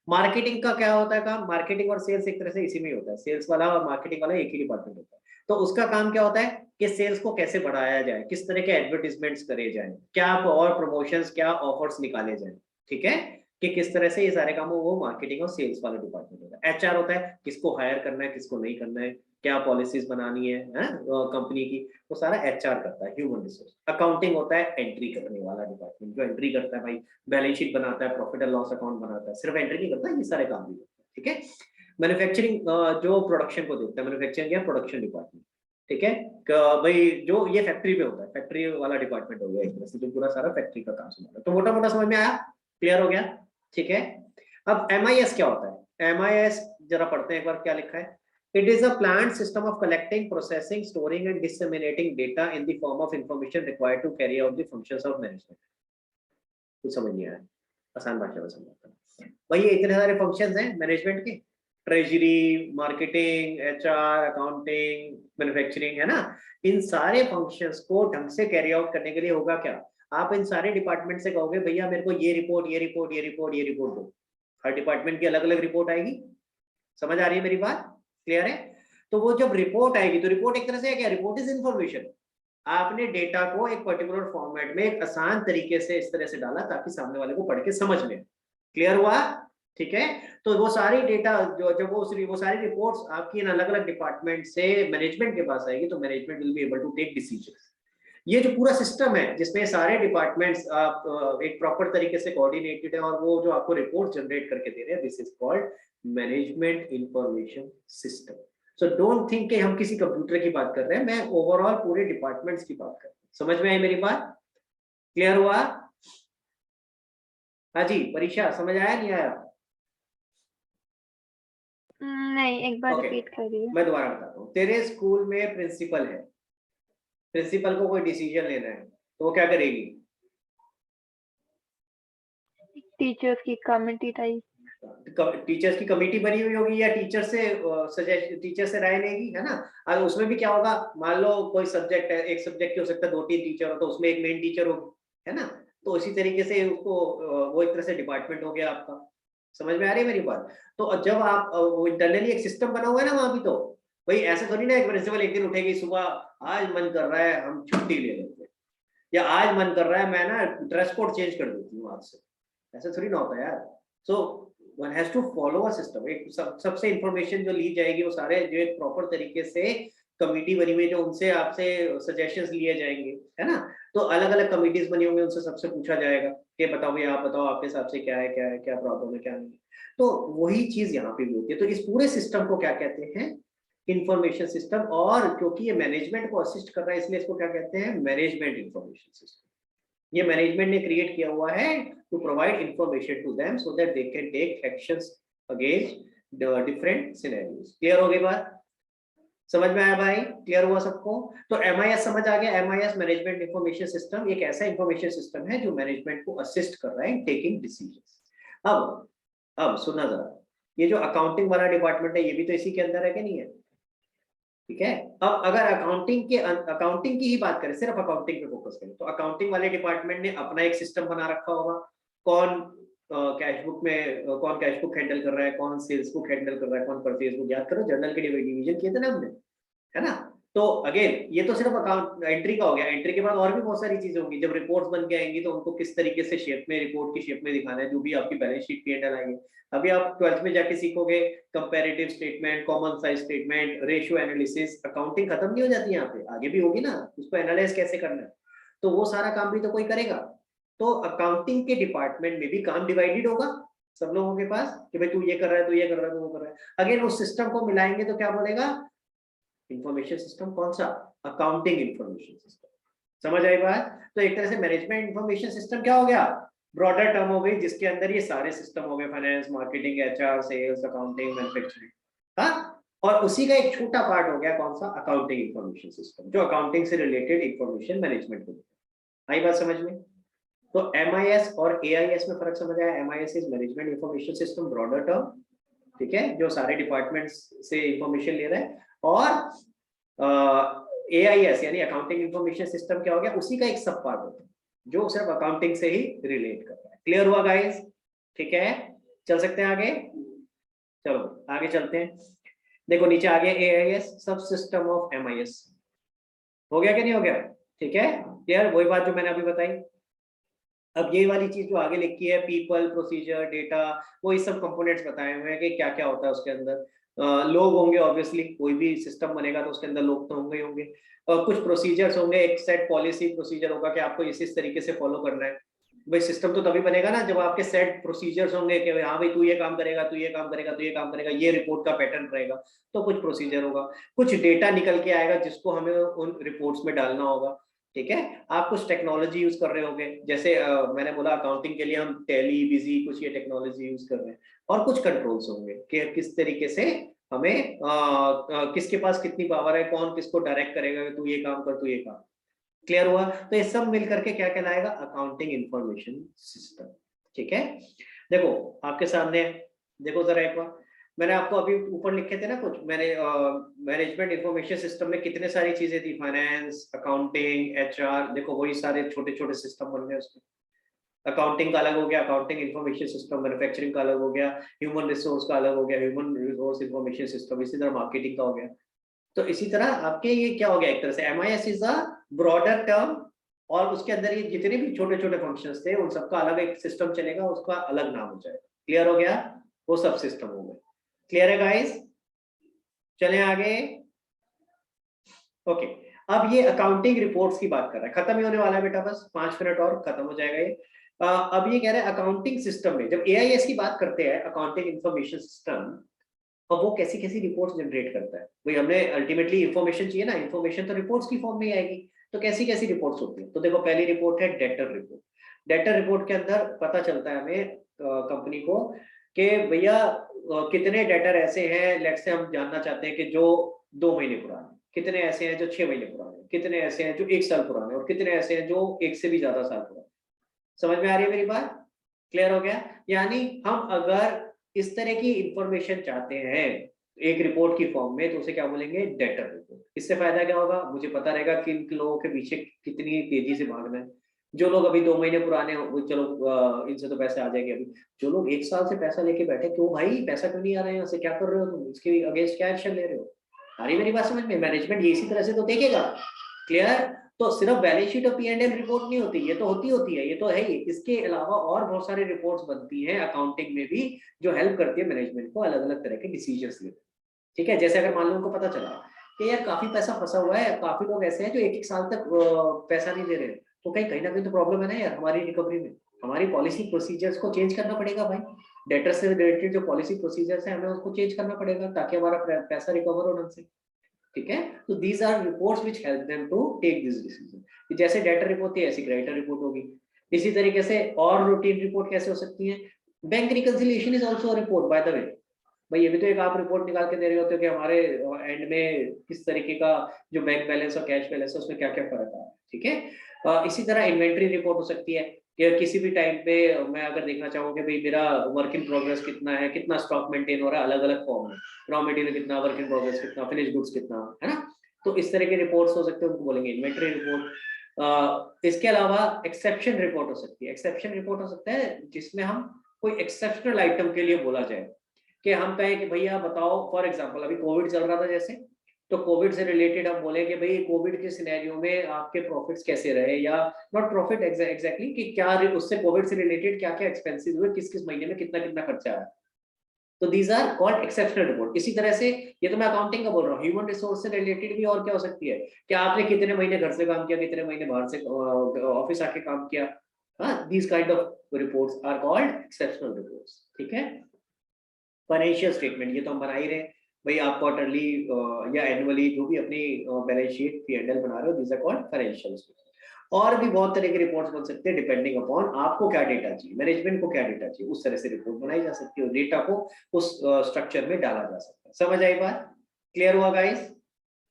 मार्केटिंग का क्या होता है काम? मार्केटिंग और सेल्स एक तरह से इसी में ही होता है। सेल्स वाला और मार्केटिंग वाला एक ही डिपार्टमेंट होता है। तो उसका काम क्या होता है कि सेल्स को कैसे बढ़ाया जाए, किस तरह के एडवर्टीजमेंट्स करे जाए, क्या और प्रमोशंस, क्या ऑफर्स निकाले जाए, ठीक है, कि किस तरह से ये सारे काम हो, वो मार्केटिंग और सेल्स वाला डिपार्टमेंट होता है। HR होता है किसको हायर करना है, किसको नहीं करना है, क्या पॉलिसीज बनानी है कंपनी की, वो सारा HR करता है, ह्यूमन रिसोर्स। अकाउंटिंग होता है एंट्री करने वाला डिपार्टमेंट, जो एंट्री करता है भाई, बैलेंस शीट बनाता है, प्रॉफिट एंड लॉस अकाउंट बनाता है, सिर्फ एंट्री नहीं करता, ये सारे काम भी करता है, ठीक है। मैन्युफैक्चरिंग जो प्रोडक्शन को देखता है, मैन्युफैक्चरिंग या प्रोडक्शन डिपार्टमेंट, ठीक है। भाई जो ये फैक्ट्री पे होता है, फैक्ट्री वाला डिपार्टमेंट हो गया एक तरह से, जो पूरा सारा फैक्ट्री का काम संभालता है। तो मोटा मोटा समझ में आया? क्लियर हो गया? ठीक है। अब MIS क्या होता है? MIS जरा पढ़ते हैं एक बार क्या लिखा है। It is a planned system of collecting, processing, storing and disseminating data in the form of information required to carry out the functions of management. कुछ समझ नहीं आया? आसान भाषा में समझाता हूँ। भाई इतने सारे फंक्शंस हैं मैनेजमेंट के, treasury, marketing, HR, accounting, manufacturing, है ना। इन सारे फंक्शंस को ढंग से कैरी आउट करने के लिए होगा क्या, आप इन सारे डिपार्टमेंट से कहोगे भैया मेरे को ये रिपोर्ट, ये रिपोर्ट, ये रिपोर्ट, ये रिपोर्ट दो। हर डिपार्टमेंट की अलग अलग रिपोर्ट आएगी। समझ आ रही है मेरी बात? क्लियर है? तो वो जब रिपोर्ट आएगी तो रिपोर्ट एक तरह से क्या, रिपोर्ट इज इंफॉर्मेशन। आपने डेटा को एक पर्टिकुलर फॉर्मेट में एक आसान तरीके से इस तरह से डाला ताकि सामने वाले को पढ़ के समझ में। क्लियर हुआ? ठीक है। तो वो सारी डेटा जो जब वो सारी रिपोर्ट्स आपकी इन अलग अलग डिपार्टमेंट से मैनेजमेंट के पास आएगी तो management will be able to take decisions. ये जो पूरा सिस्टम है जिसमें सारे डिपार्टमेंट्स एक प्रॉपर तरीके से कोऑर्डिनेटेड है और वो जो आपको रिपोर्ट जनरेट करके दे रहे हैं, this is called management information system. So don't think कि हम किसी कंप्यूटर की बात कर रहे हैं, मैं ओवरऑल पूरे डिपार्टमेंट्स की बात कर रहा हूँ। समझ में आई मेरी बात? क्लियर हुआ? हाँ जी परीक्षा, समझ आया नहीं आया? नहीं, एक बार रिपीट करिए। मैं दोबारा बताता हूँ। तेरे स्कूल में प्रिंसिपल है, प्रिंसिपल को कोई डिसीजन लेना है तो वो क्या करेगी? टीचर्स की कमेटी टाइप, टीचर्स की कमेटी बनी हुई होगी या टीचर से राय लेगी, है ना। और उसमें भी क्या होगा, मान लो कोई सब्जेक्ट है, एक सब्जेक्ट की हो सकता है 2-3 टीचर हो तो उसमें एक मेन टीचर होगी, है ना। तो इसी तरीके से उसको वो एक तरह से डिपार्टमेंट हो गया आपका। समझ में आ रही है मेरी बात? तो जब आप वो इंटरनली एक सिस्टम बना हुआ है ना वहां भी, तो भाई ऐसे थोड़ी ना एक प्रिंसिपल एक दिन उठेगी सुबह, आज मन कर रहा है हम छुट्टी ले लेते हैं, या आज मन कर रहा है मैं ना ड्रेस कोड चेंज कर देती हूँ आज से, ऐसा थोड़ी ना होता यार। So one has to follow a system. एक सबसे इंफॉर्मेशन जो ली जाएगी वो सारे जो एक प्रॉपर तरीके से कमिटी बनी हुई है जो उनसे आपसे सजेशंस लिए जाएंगे, है ना। तो अलग अलग कमिटीज बनी हुई, उनसे सबसे पूछा जाएगा कि बताओ भैया, आप बताओ आपके हिसाब से क्या है, क्या है, क्या प्रॉब्लम है, क्या नहीं। तो वही चीज यहाँ पे भी होती है। तो इस पूरे सिस्टम को क्या कहते हैं, इंफॉर्मेशन सिस्टम। और क्योंकि ये मैनेजमेंट को असिस्ट कर रहा है इसलिए इसको क्या कहते हैं, मैनेजमेंट इंफॉर्मेशन सिस्टम। ये मैनेजमेंट ने क्रिएट किया हुआ है to provide information to them so that they can take actions against different scenarios. Clear हो गई बात, समझ में आया भाई, क्लियर हुआ सबको। तो MIS समझ आ गया। MIS मैनेजमेंट इंफॉर्मेशन सिस्टम एक ऐसा इंफॉर्मेशन सिस्टम है जो मैनेजमेंट को असिस्ट कर रहा है इन टेकिंग डिसीजंस। अब सुना जरा, ये जो अकाउंटिंग वाला डिपार्टमेंट है ये भी तो इसी के अंदर है कि नहीं है, ठीक है। अब अगर अकाउंटिंग की ही बात करें, सिर्फ अकाउंटिंग पे फोकस करें, तो अकाउंटिंग वाले डिपार्टमेंट ने अपना एक सिस्टम बना रखा होगा। कौन कैश बुक में कौन कैश बुक हैंडल कर रहा है, कौन सेल्स बुक हैंडल कर रहा है, कौन परचेज बुक। याद करो जर्नल के डिवीजन किए थे ना हमने, है ना। तो अगेन ये तो सिर्फ अकाउंट एंट्री का हो गया। एंट्री के बाद और भी बहुत सारी चीजें होंगी। जब रिपोर्ट्स बन के आएंगी तो उनको किस तरीके से शेप में, रिपोर्ट की शेप में दिखाना है, जो भी आपकी बैलेंस शीट P&L आएगी। अभी आप 12th में जाके सीखोगे comparative statement, common size statement, ratio analysis. Accounting खत्म नहीं हो जाती यहाँ पे, आगे भी होगी ना, उसको एनालाइज कैसे करना है, तो वो सारा काम भी तो कोई करेगा। तो अकाउंटिंग के डिपार्टमेंट में भी काम डिवाइडेड होगा सब लोगों के पास कि भाई तू ये कर रहा है, तू ये कर रहा है, तू वो कर रहा है। अगेन उस सिस्टम को मिलाएंगे तो क्या बोलेगा, इंफॉर्मेशन सिस्टम। कौन सा, अकाउंटिंग इंफॉर्मेशन सिस्टम। समझ आई बात। तो एक तरह से मैनेजमेंट इंफॉर्मेशन सिस्टम क्या हो गया, ब्रॉडर टर्म हो गई, जिसके अंदर ये सारे सिस्टम हो गए, finance, marketing, HR, sales, accounting, manufacturing. हाँ, और उसी का एक छोटा पार्ट हो गया कौन सा, अकाउंटिंग इंफॉर्मेशन सिस्टम, जो अकाउंटिंग से रिलेटेड इंफॉर्मेशन मैनेजमेंट को। आई बात समझ में। तो MIS और AIS में फर्क समझ आया। MIS is management information system, broader term, ठीक है, जो सारे डिपार्टमेंट्स से इंफॉर्मेशन ले रहा है। और AIS यानी अकाउंटिंग इंफॉर्मेशन सिस्टम क्या हो गया, उसी का एक सब पार्ट होता है जो सिर्फ अकाउंटिंग से ही रिलेट करता है। क्लियर हुआ गाइस, ठीक है। चल सकते हैं आगे, चलो आगे चलते हैं। देखो नीचे आ गया AIS, सब सिस्टम ऑफ MIS। हो गया कि नहीं हो गया, ठीक है, क्लियर। वही बात जो मैंने अभी बताई। अब ये वाली चीज जो आगे लिखी है, पीपल, प्रोसीजर, डेटा, वो ये सब कंपोनेंट्स बताए हुए हैं कि क्या क्या होता है उसके अंदर। लोग होंगे ऑब्वियसली, कोई भी सिस्टम बनेगा तो उसके अंदर लोग तो होंगे ही होंगे। कुछ प्रोसीजर्स होंगे, एक सेट पॉलिसी प्रोसीजर होगा कि आपको इस तरीके से फॉलो करना है। भाई सिस्टम तो तभी बनेगा ना जब आपके सेट प्रोसीजर्स होंगे कि हाँ भाई तू ये काम करेगा, तू ये काम करेगा, तू ये काम करेगा, ये रिपोर्ट का पैटर्न रहेगा। तो कुछ प्रोसीजर होगा, कुछ डेटा निकल के आएगा जिसको हमें उन रिपोर्ट्स में डालना होगा, ठीक है। आप कुछ टेक्नोलॉजी यूज कर रहे होंगे, जैसे मैंने बोला अकाउंटिंग के लिए हम टैली, बिजी, कुछ ये टेक्नोलॉजी यूज कर रहे हैं। और कुछ कंट्रोल्स होंगे कि किस तरीके से हमें किसके पास कितनी पावर है, कौन किसको डायरेक्ट करेगा, तू ये काम कर, तू ये काम। क्लियर हुआ। तो ये सब मिल करके क्या कहलाएगा, अकाउंटिंग इंफॉर्मेशन सिस्टम, ठीक है। देखो आपके सामने, देखो जरा एक बार, मैंने आपको अभी ऊपर लिखे थे ना कुछ, मैंने मैनेजमेंट इंफॉर्मेशन सिस्टम में कितने सारी चीजें थी, फाइनेंस, अकाउंटिंग, HR, देखो वही सारे छोटे छोटे सिस्टम बन गए उसमें। अकाउंटिंग का अलग हो गया, अकाउंटिंग इंफॉर्मेशन सिस्टम। मैन्युफैक्चरिंग का अलग हो गया, ह्यूमन रिसोर्स का अलग हो गया, ह्यूमन रिसोर्स इंफॉर्मेशन सिस्टम। इसी तरह मार्केटिंग का हो गया। तो इसी तरह आपके ये क्या हो गया, एक तरह से MIS is a broader term, और उसके अंदर ये जितने भी छोटे छोटे फंक्शंस थे उन सबका अलग एक सिस्टम चलेगा, उसका अलग नाम हो जाएगा। क्लियर हो गया, वो सब सिस्टम हो गए। क्लियर है गाइस, चलें आगे। ओके, अब ये अकाउंटिंग रिपोर्ट्स की बात कर रहा है, खत्म ही होने वाला है बेटा, बस 5 मिनट और खत्म हो जाएगा ये। अब ये कह रहा है अकाउंटिंग सिस्टम में जब AIS की बात करते हैं, अकाउंटिंग इंफॉर्मेशन सिस्टम, और वो कैसी कैसी रिपोर्ट्स जनरेट करता है। भाई हमने अल्टीमेटली इंफॉर्मेशन चाहिए ना, इंफॉर्मेशन तो रिपोर्ट्स की फॉर्म में ही आएगी। तो कैसी कैसी रिपोर्ट्स होती है, तो देखो पहली रिपोर्ट है डेटर रिपोर्ट। डेटर रिपोर्ट के अंदर पता चलता है हमें कंपनी को कि भैया कितने डेटर ऐसे हैं, लेट्स से हम जानना चाहते हैं कि जो 2 महीने पुराने, कितने ऐसे हैं जो 6 महीने पुराने, कितने ऐसे हैं जो 1 साल पुराने, और कितने ऐसे हैं जो 1 से भी ज्यादा साल पुराने। समझ में आ रही है मेरी बात, क्लियर हो गया। यानी हम अगर इस तरह की इंफॉर्मेशन चाहते हैं एक रिपोर्ट की फॉर्म में, तो उसे क्या बोलेंगे, डेटर रिपोर्ट। इससे फायदा क्या होगा, मुझे पता रहेगा कि इन लोगों के पीछे कितनी तेजी से भागना है। जो लोग अभी 2 महीने पुराने वो चलो इनसे तो पैसे आ जाएंगे, अभी जो लोग 1 साल से पैसा लेके बैठे, क्यों भाई पैसा क्यों नहीं आ रहा है यहाँ से, क्या कर रहे हो तुम, इसके अगेंस्ट क्या एक्शन ले रहे हो। आ रही मेरी बात समझ में। मैनेजमेंट ये इसी तरह से तो देखेगा, क्लियर। तो सिर्फ बैलेंस शीट और P&L रिपोर्ट नहीं होती, ये तो होती है, ये तो है ही। इसके अलावा और बहुत सारे रिपोर्ट्स बनती हैं अकाउंटिंग में भी, जो हेल्प करती है मैनेजमेंट को अलग अलग तरह के डिसीजंस लेने। ठीक है, जैसे अगर मान लो उनको पता चला कि यार काफी पैसा फंसा हुआ है, काफी लोग ऐसे हैं जो 1-1 साल तक पैसा नहीं दे रहे, तो कहीं ना कहीं तो प्रॉब्लम है ना यार हमारी रिकवरी में। हमारी पॉलिसी प्रोसीजर्स को चेंज करना पड़ेगा भाई, डेटर से रिलेटेड जो पॉलिसी प्रोसीजर्स है हमें उसको चेंज करना पड़ेगा ताकि हमारा पैसा रिकवर हो ढंग से। ठीक है, तो these are reports which help them to take this decision. जैसे डेटर रिपोर्ट थी ऐसी क्रेडिटर रिपोर्ट होगी। इसी तरीके से और रूटीन रिपोर्ट कैसे हो सकती है, bank reconciliation is also a report by the way. भाई ये भी तो एक आप रिपोर्ट निकाल के दे रहे होते हो कि हमारे एंड में किस तरीके का जो बैंक बैलेंस और कैश बैलेंस है उसमें क्या क्या फर्क आ रहा है। ठीक है, इसी तरह इन्वेंट्री रिपोर्ट हो सकती है कि किसी भी टाइम पे मैं अगर देखना चाहूँ कि भाई मेरा वर्क इन प्रोग्रेस कितना है, कितना स्टॉक मेंटेन हो रहा है अलग अलग फॉर्म में, रॉ मटेरियल कितना, वर्क इन प्रोग्रेस कितना, फिनिश गुड्स कितना, है ना। तो इस तरह के रिपोर्ट्स हो सकते हैं, उनको बोलेंगे इन्वेंट्री रिपोर्ट। इसके अलावा एक्सेप्शन रिपोर्ट हो सकती है। एक्सेप्शन रिपोर्ट हो सकता है जिसमें हम कोई एक्सेप्शनल आइटम के लिए बोला जाए कि हम कहें कि भैया बताओ, फॉर एग्जांपल अभी कोविड चल रहा था जैसे, तो कोविड से रिलेटेड हम बोले कि भाई कोविड के सिनेरियो में आपके प्रॉफिट्स कैसे रहे, या नॉट प्रॉफिट एग्जैक्टली कि क्या उससे कोविड से रिलेटेड क्या क्या एक्सपेंसेस हुए, किस किस महीने में कितना कितना खर्चा आया। तो these are called exceptional report. इसी तरह से ये तो मैं अकाउंटिंग का बोल रहा हूँ, ह्यूमन रिसोर्स से रिलेटेड भी और क्या हो सकती है कि आपने कितने महीने घर से काम किया, कितने महीने बाहर से ऑफिस आके काम किया। हाँ, these kind of reports are called exceptional reports. ठीक है, फाइनेंशियल स्टेटमेंट ये तो हम बना ही रहे भाई, आप क्वार्टरली या एनुअली जो भी अपनी बैलेंस शीट P&L बना रहे हो, these are called financial statement. और भी बहुत तरह के रिपोर्ट्स बन सकते हैं डिपेंडिंग अपॉन आपको क्या डेटा चाहिए, मैनेजमेंट को क्या डेटा चाहिए, उस तरह से रिपोर्ट बनाई जा सकती है, डेटा को उस स्ट्रक्चर में डाला जा सकता है। समझ आई बात, क्लियर हुआ गाइस।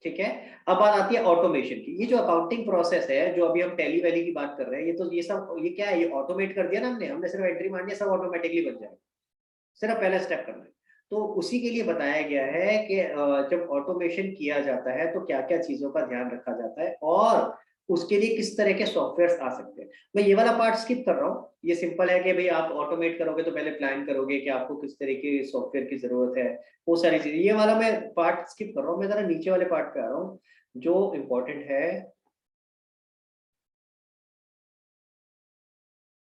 ठीक है, अब बात आती है ऑटोमेशन की। ये जो अकाउंटिंग प्रोसेस है, जो अभी हम टैली वैली की बात कर रहे हैं, ये तो ये सब ये क्या है, ये ऑटोमेट कर दिया ना हमने सिर्फ एंट्री मार दिया, सब ऑटोमेटिकली बन जाएगा, सिर्फ पहला स्टेप करना है। तो उसी के लिए बताया गया है कि जब ऑटोमेशन किया जाता है तो क्या क्या चीजों का ध्यान रखा जाता है और उसके लिए किस तरह के सॉफ्टवेयर आ सकते हैं। मैं ये वाला पार्ट स्किप कर रहा हूँ, ये सिंपल है कि भाई आप ऑटोमेट करोगे तो पहले प्लान करोगे कि आपको किस तरह के सॉफ्टवेयर की जरूरत है, वो सारी चीजें। ये वाला मैं पार्ट स्किप कर रहा हूँ, मैं जरा नीचे वाले पार्ट पे आ रहा हूँ जो इम्पोर्टेंट है।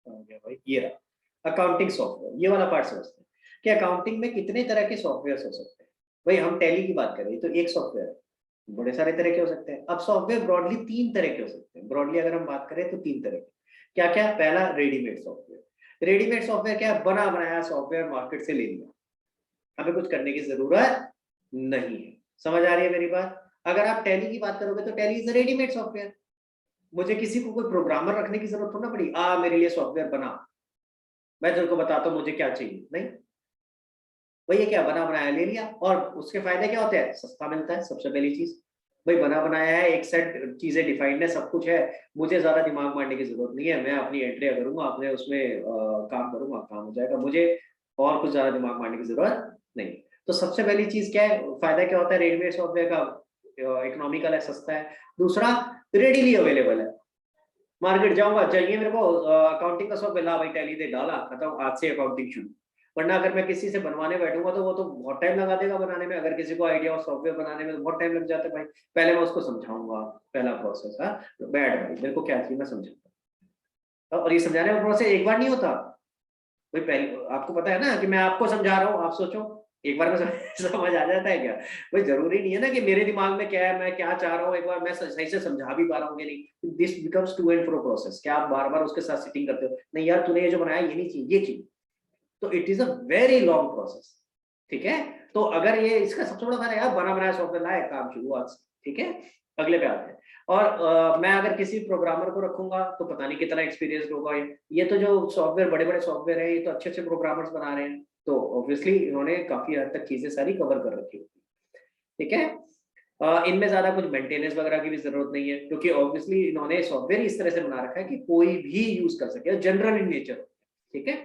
भाई ये रहा अकाउंटिंग सॉफ्टवेयर, ये वाला पार्ट समझते हैं कि अकाउंटिंग में कितने तरह के सॉफ्टवेयर हो सकते हैं। भाई हम टैली की बात करें तो एक सॉफ्टवेयर है, बड़े सारे तरह के हो सकते हैं। अब सॉफ्टवेयर ब्रॉडली 3 तरह के हो सकते हैं, ब्रॉडली अगर हम बात करें तो 3 तरह के। क्या क्या, पहला रेडीमेड सॉफ्टवेयर। रेडीमेड सॉफ्टवेयर क्या है, बना बनाया सॉफ्टवेयर मार्केट से ले लिया, हमें कुछ करने की जरूरत नहीं है। समझ आ रही है मेरी बात। अगर आप टैली की बात करोगे तो tally is a readymade software, मुझे किसी को कोई प्रोग्रामर रखने की जरूरत थोड़ा पड़ी, मेरे लिए सॉफ्टवेयर बना, मैं तेरे को बताता हूँ मुझे क्या चाहिए, नहीं। भैया क्या बना बनाया ले लिया, और उसके फायदे क्या होते हैं, सस्ता मिलता है सबसे पहली चीज। भाई बना बनाया है, एक सेट चीजें डिफाइंड है, सब कुछ है, मुझे ज्यादा दिमाग मारने की जरूरत नहीं है, मैं अपनी एंट्री करूंगा, अपने उसमें काम करूंगा, काम हो जाएगा, मुझे और कुछ ज्यादा दिमाग मारने की जरूरत नहीं। तो सबसे पहली चीज क्या है, फायदा क्या होता है रेडीमेड सॉफ्टवेयर का, इकोनॉमिकल है, सस्ता है। दूसरा, रेडीली अवेलेबल है, मार्केट जाऊंगा चाहिए मेरे को अकाउंटिंग का सॉफ्टवेयर, ला भाई टैली दे डाला, खत्म, आज से अकाउंटिंग शुरू। वरना अगर मैं किसी से बनवाने बैठूंगा तो वो तो बहुत टाइम लगा देगा बनाने में, अगर किसी को आइडिया हो सॉफ्टवेयर बनाने में तो बहुत टाइम लग जाता है भाई। पहले मैं उसको समझाऊंगा, पहला प्रोसेस है बैठ भाई मेरे को क्या चाहिए मैं समझाऊंगा, और ये समझाने का प्रोसेस एक बार नहीं होता भाई। पहले आपको पता है ना कि मैं आपको समझा रहा हूँ, आप सोचो एक बार में समझ आ जाता है क्या, भाई जरूरी नहीं है ना कि मेरे दिमाग में क्या है, मैं क्या चाह रहा हूँ एक बार मैं सही से समझा भी पा रहा हूँ कि नहीं। This becomes to and fro process, क्या आप बार बार उसके साथ सिटिंग करते हो, नहीं यार तूने ये जो बनाया ये नहीं चाहिए, ये चाहिए, तो it is a very long process. ठीक है, तो अगर ये इसका सबसे बड़ा फायदा यार बना बनाया सॉफ्टवेयर लाए, काम शुरू आज से। ठीक है, अगले पे आते हैं। और मैं अगर किसी प्रोग्रामर को रखूंगा तो पता नहीं कितना एक्सपीरियंस होगा। ये तो जो सॉफ्टवेयर बड़े बड़े सॉफ्टवेयर है, ये तो अच्छे अच्छे प्रोग्रामर्स बना रहे हैं, तो ऑब्वियसली इन्होंने काफी हद तक चीजें सारी कवर कर रखी होती है। ठीक है, इनमें ज्यादा कुछ मेंटेनेंस वगैरह की भी जरूरत नहीं है, क्योंकि ऑब्वियसली इन्होंने सॉफ्टवेयर इस तरह से बना रखा है कि कोई भी यूज कर सके, जनरल इन नेचर। ठीक है,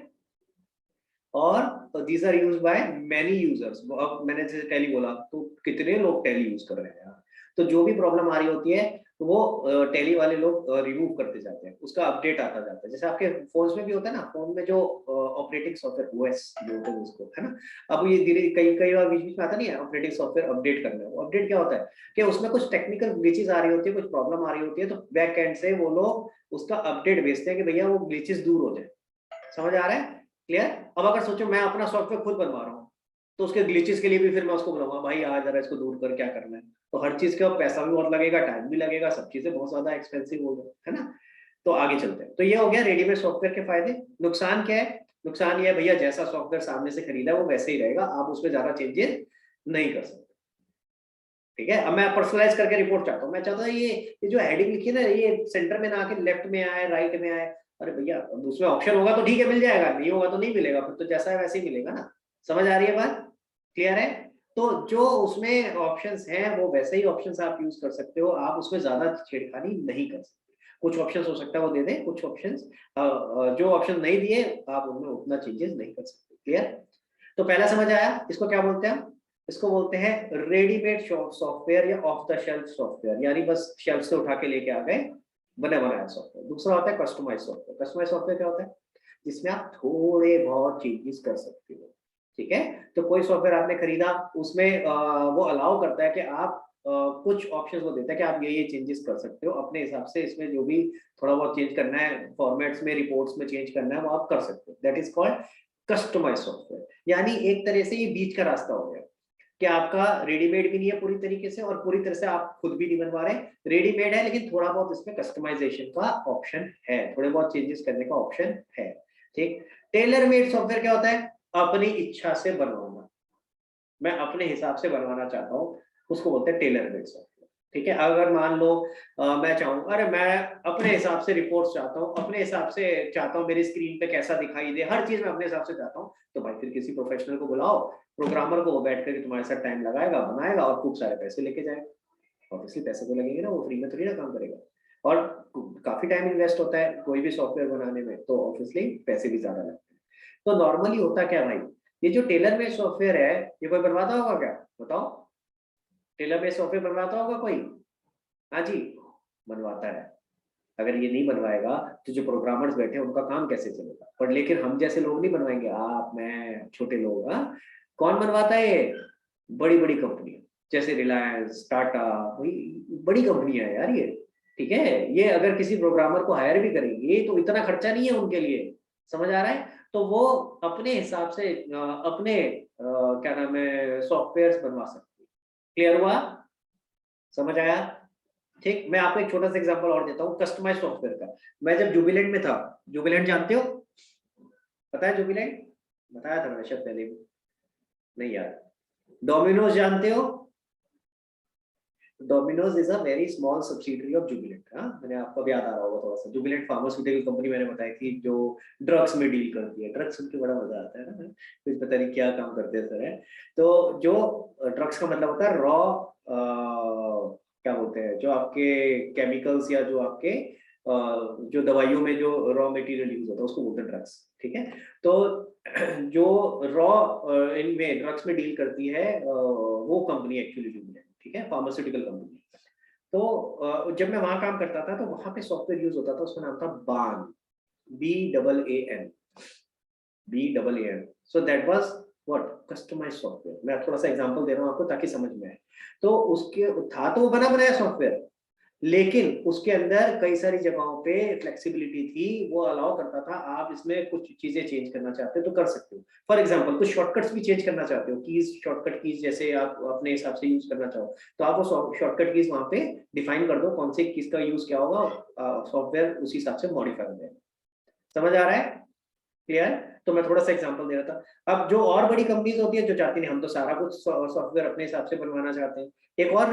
और these are used by many users. अब मैंने जैसे टैली बोला तो कितने लोग टैली यूज कर रहे हैं यार, तो जो भी प्रॉब्लम आ रही होती है तो वो टेली वाले लोग रिमूव करते जाते हैं, उसका अपडेट आता जाता है। जैसे आपके फोन्स में भी होता है ना, फोन में जो ऑपरेटिंग सॉफ्टवेयर ओएस बोलते हैं उसको, है ना। अब ये धीरे कई बार बीच बीच में आता नहीं है ऑपरेटिंग सॉफ्टवेयर अपडेट करना है। वो अपडेट क्या होता है कि उसमें कुछ टेक्निकल ग्लिचेस आ रही होती है, कुछ प्रॉब्लम आ रही होती है, तो बैक एंड से वो लोग उसका अपडेट भेजते हैं कि भैया वो ग्लिचेस दूर हो जाए। समझ आ रहा है? क्लियर? अब अगर सोचो मैं अपना सॉफ्टवेयर खुद बनवा रहा हूँ, तो उसके ग्लिचेस के लिए भी फिर मैं उसको बुलाऊंगा, भाई आ जरा इसको दूर कर, क्या करना है। तो हर चीज का पैसा भी बहुत लगेगा, टाइम भी लगेगा, सब चीजें बहुत ज्यादा एक्सपेंसिव हो गए, है ना। तो आगे चलते हैं। तो ये हो गया रेडीमेड सॉफ्टवेयर के फायदे। नुकसान क्या है? नुकसान ये है भैया जैसा सॉफ्टवेयर सामने से खरीदा वो वैसे ही रहेगा, आप उसमें ज्यादा चेंजेस नहीं कर सकते। ठीक है। अब मैं पर्सनलाइज करके रिपोर्ट चाहता हूँ, मैं चाहता हूँ ये जो हेडिंग लिखी है ना, ये सेंटर में ना आके लेफ्ट में आए, राइट में आए। अरे भैया उसमें ऑप्शन होगा तो ठीक है मिल जाएगा, नहीं होगा तो नहीं मिलेगा, फिर तो जैसा है वैसे ही मिलेगा ना। समझ आ रही है बात? क्लियर है? तो जो उसमें ऑप्शंस हैं वो वैसे ही ऑप्शंस आप यूज कर सकते हो, आप उसमें ज्यादा छेड़खानी नहीं कर सकते। कुछ ऑप्शंस हो सकता है वो दे दें, कुछ ऑप्शंस जो ऑप्शन नहीं दिए आप उनमें उतना चेंजेस नहीं कर सकते। क्लियर? तो पहला समझ आया, इसको क्या बोलते हैं? इसको बोलते हैं रेडीमेड सॉफ्टवेयर या ऑफ द शेल्फ सॉफ्टवेयर, यानी बस शेल्फ से उठा के लेके आ गए बने बनाया सॉफ्टवेयर। दूसरा होता है कस्टमाइज सॉफ्टवेयर। कस्टमाइज सॉफ्टवेयर क्या होता है? जिसमें आप थोड़े बहुत चेंजेस कर सकते हो। ठीक है। तो कोई सॉफ्टवेयर आपने खरीदा, उसमें वो अलाउ करता है कि आप कुछ ऑप्शंस वो देता है कि आप ये चेंजेस कर सकते हो अपने हिसाब से, इसमें जो भी थोड़ा बहुत चेंज करना है, फॉर्मेट्स में, रिपोर्ट्स में चेंज करना है, वो आप कर सकते हो। That is called customize software. यानी एक तरह से ये बीच का रास्ता हो गया कि आपका रेडीमेड भी नहीं है पूरी तरीके से, और पूरी तरह से आप खुद भी नहीं बनवा रहे। रेडीमेड है लेकिन थोड़ा बहुत इसमें कस्टमाइजेशन का ऑप्शन है, थोड़े बहुत चेंजेस करने का ऑप्शन है। ठीक। टेलर मेड सॉफ्टवेयर क्या होता है? अपनी इच्छा से बनवाना, मैं अपने हिसाब से बनवाना चाहता हूँ, उसको बोलते हैं टेलर मेड सॉफ्टवेयर। ठीक है। अगर मान लो मैं चाहूँ, अरे मैं अपने हिसाब से रिपोर्ट्स चाहता हूँ, अपने हिसाब से चाहता हूँ मेरी स्क्रीन पे कैसा दिखाई दे, हर चीज मैं अपने हिसाब से चाहता हूँ, तो भाई फिर किसी प्रोफेशनल को बुलाओ, प्रोग्रामर को, वो बैठ करके तुम्हारे साथ टाइम लगाएगा, बनाएगा और खूब सारे पैसे लेके जाएगा। ऑब्वियसली पैसे तो लगेंगे ना, वो फ्री में थोड़ी ना काम करेगा, और काफी टाइम इन्वेस्ट होता है कोई भी सॉफ्टवेयर बनाने में, तो ऑब्वियसली पैसे भी ज्यादा लगते हैं। तो नॉर्मली होता क्या भाई, ये जो टेलर मेड सॉफ्टवेयर है, ये कोई बनवाता होगा क्या? बताओ, टेलर मेड सॉफ्टवेयर बनवाता होगा कोई? हाँ जी, बनवाता है। अगर ये नहीं बनवाएगा तो जो प्रोग्रामर्स बैठे हैं उनका काम कैसे चलेगा? पर लेकिन हम जैसे लोग नहीं बनवाएंगे, आप, मैं, छोटे लोग। हाँ, कौन बनवाता है ये? बड़ी बड़ी कंपनियां, जैसे रिलायंस, टाटा, बड़ी कंपनियां है यार ये। ठीक है। ये अगर किसी प्रोग्रामर को हायर भी करेंगे तो इतना खर्चा नहीं है उनके लिए। समझ आ रहा है? तो वो अपने हिसाब से अपने क्या नाम है, सॉफ्टवेयर बनवा सकते हैं। क्लियर हुआ? समझ आया? ठीक। मैं आपको एक छोटा सा एग्जांपल और देता हूँ कस्टमाइज सॉफ्टवेयर का। मैं जब जुबिलेंट में था, जुबिलेंट जानते हो? पता है जुबिलेंट? बताया था मैंने शायद पहले भी, नहीं यार। डोमिनोज जानते हो? Domino's is a very small subsidiary of Jubilant. हाँ, मैंने आपको भी याद आ रहा होगा थोड़ा सा। जुबिलेंट फार्मास्यूटिकल कंपनी मैंने बताई थी जो ड्रग्स में डील करती है। ड्रग्स सुन के बड़ा मजा आता है ना, कुछ पता नहीं क्या काम करते हैं सर है। तो जो ड्रग्स का मतलब होता है रॉ, क्या बोलते हैं, जो आपके केमिकल्स या जो आपके जो दवाइयों में जो रॉ मटेरियल यूज होता है उसको बोलते हैं ड्रग्स। ठीक है। तो जो रॉ इनमें ड्रग्स में डील करती है वो कंपनी एक्चुअली जुबिलेंट। ठीक है। Pharmaceutical company. तो जब मैं वहां काम करता था तो वहां पे सॉफ्टवेयर यूज होता था, उसका नाम था Baan, BAAN, BAAN। So that was what? Customized software. मैं थोड़ा सा एग्जांपल दे रहा हूँ आपको ताकि समझ में आए। तो उसके था तो वो बना बनाया सॉफ्टवेयर, लेकिन उसके अंदर कई सारी जगहों पे फ्लेक्सिबिलिटी थी, वो अलाउ करता था आप इसमें कुछ चीजें चेंज करना चाहते हो तो कर सकते हो। फॉर एग्जांपल कुछ शॉर्टकट्स भी चेंज करना चाहते हो, कीज, शॉर्टकट कीज जैसे आप अपने हिसाब से यूज करना चाहो तो आप वो शॉर्टकट कीज वहां पे डिफाइन कर दो, कौन से कीज का यूज क्या होगा, सॉफ्टवेयर उसी हिसाब से मॉडिफाई हो जाएगा। समझ आ रहा है? क्लियर? तो मैं थोड़ा सा एग्जांपल दे रहा था। अब जो और बड़ी कंपनीज होती है जो चाहती नहीं हम तो सारा कुछ सॉफ्टवेयर अपने हिसाब से बनवाना चाहते हैं, एक और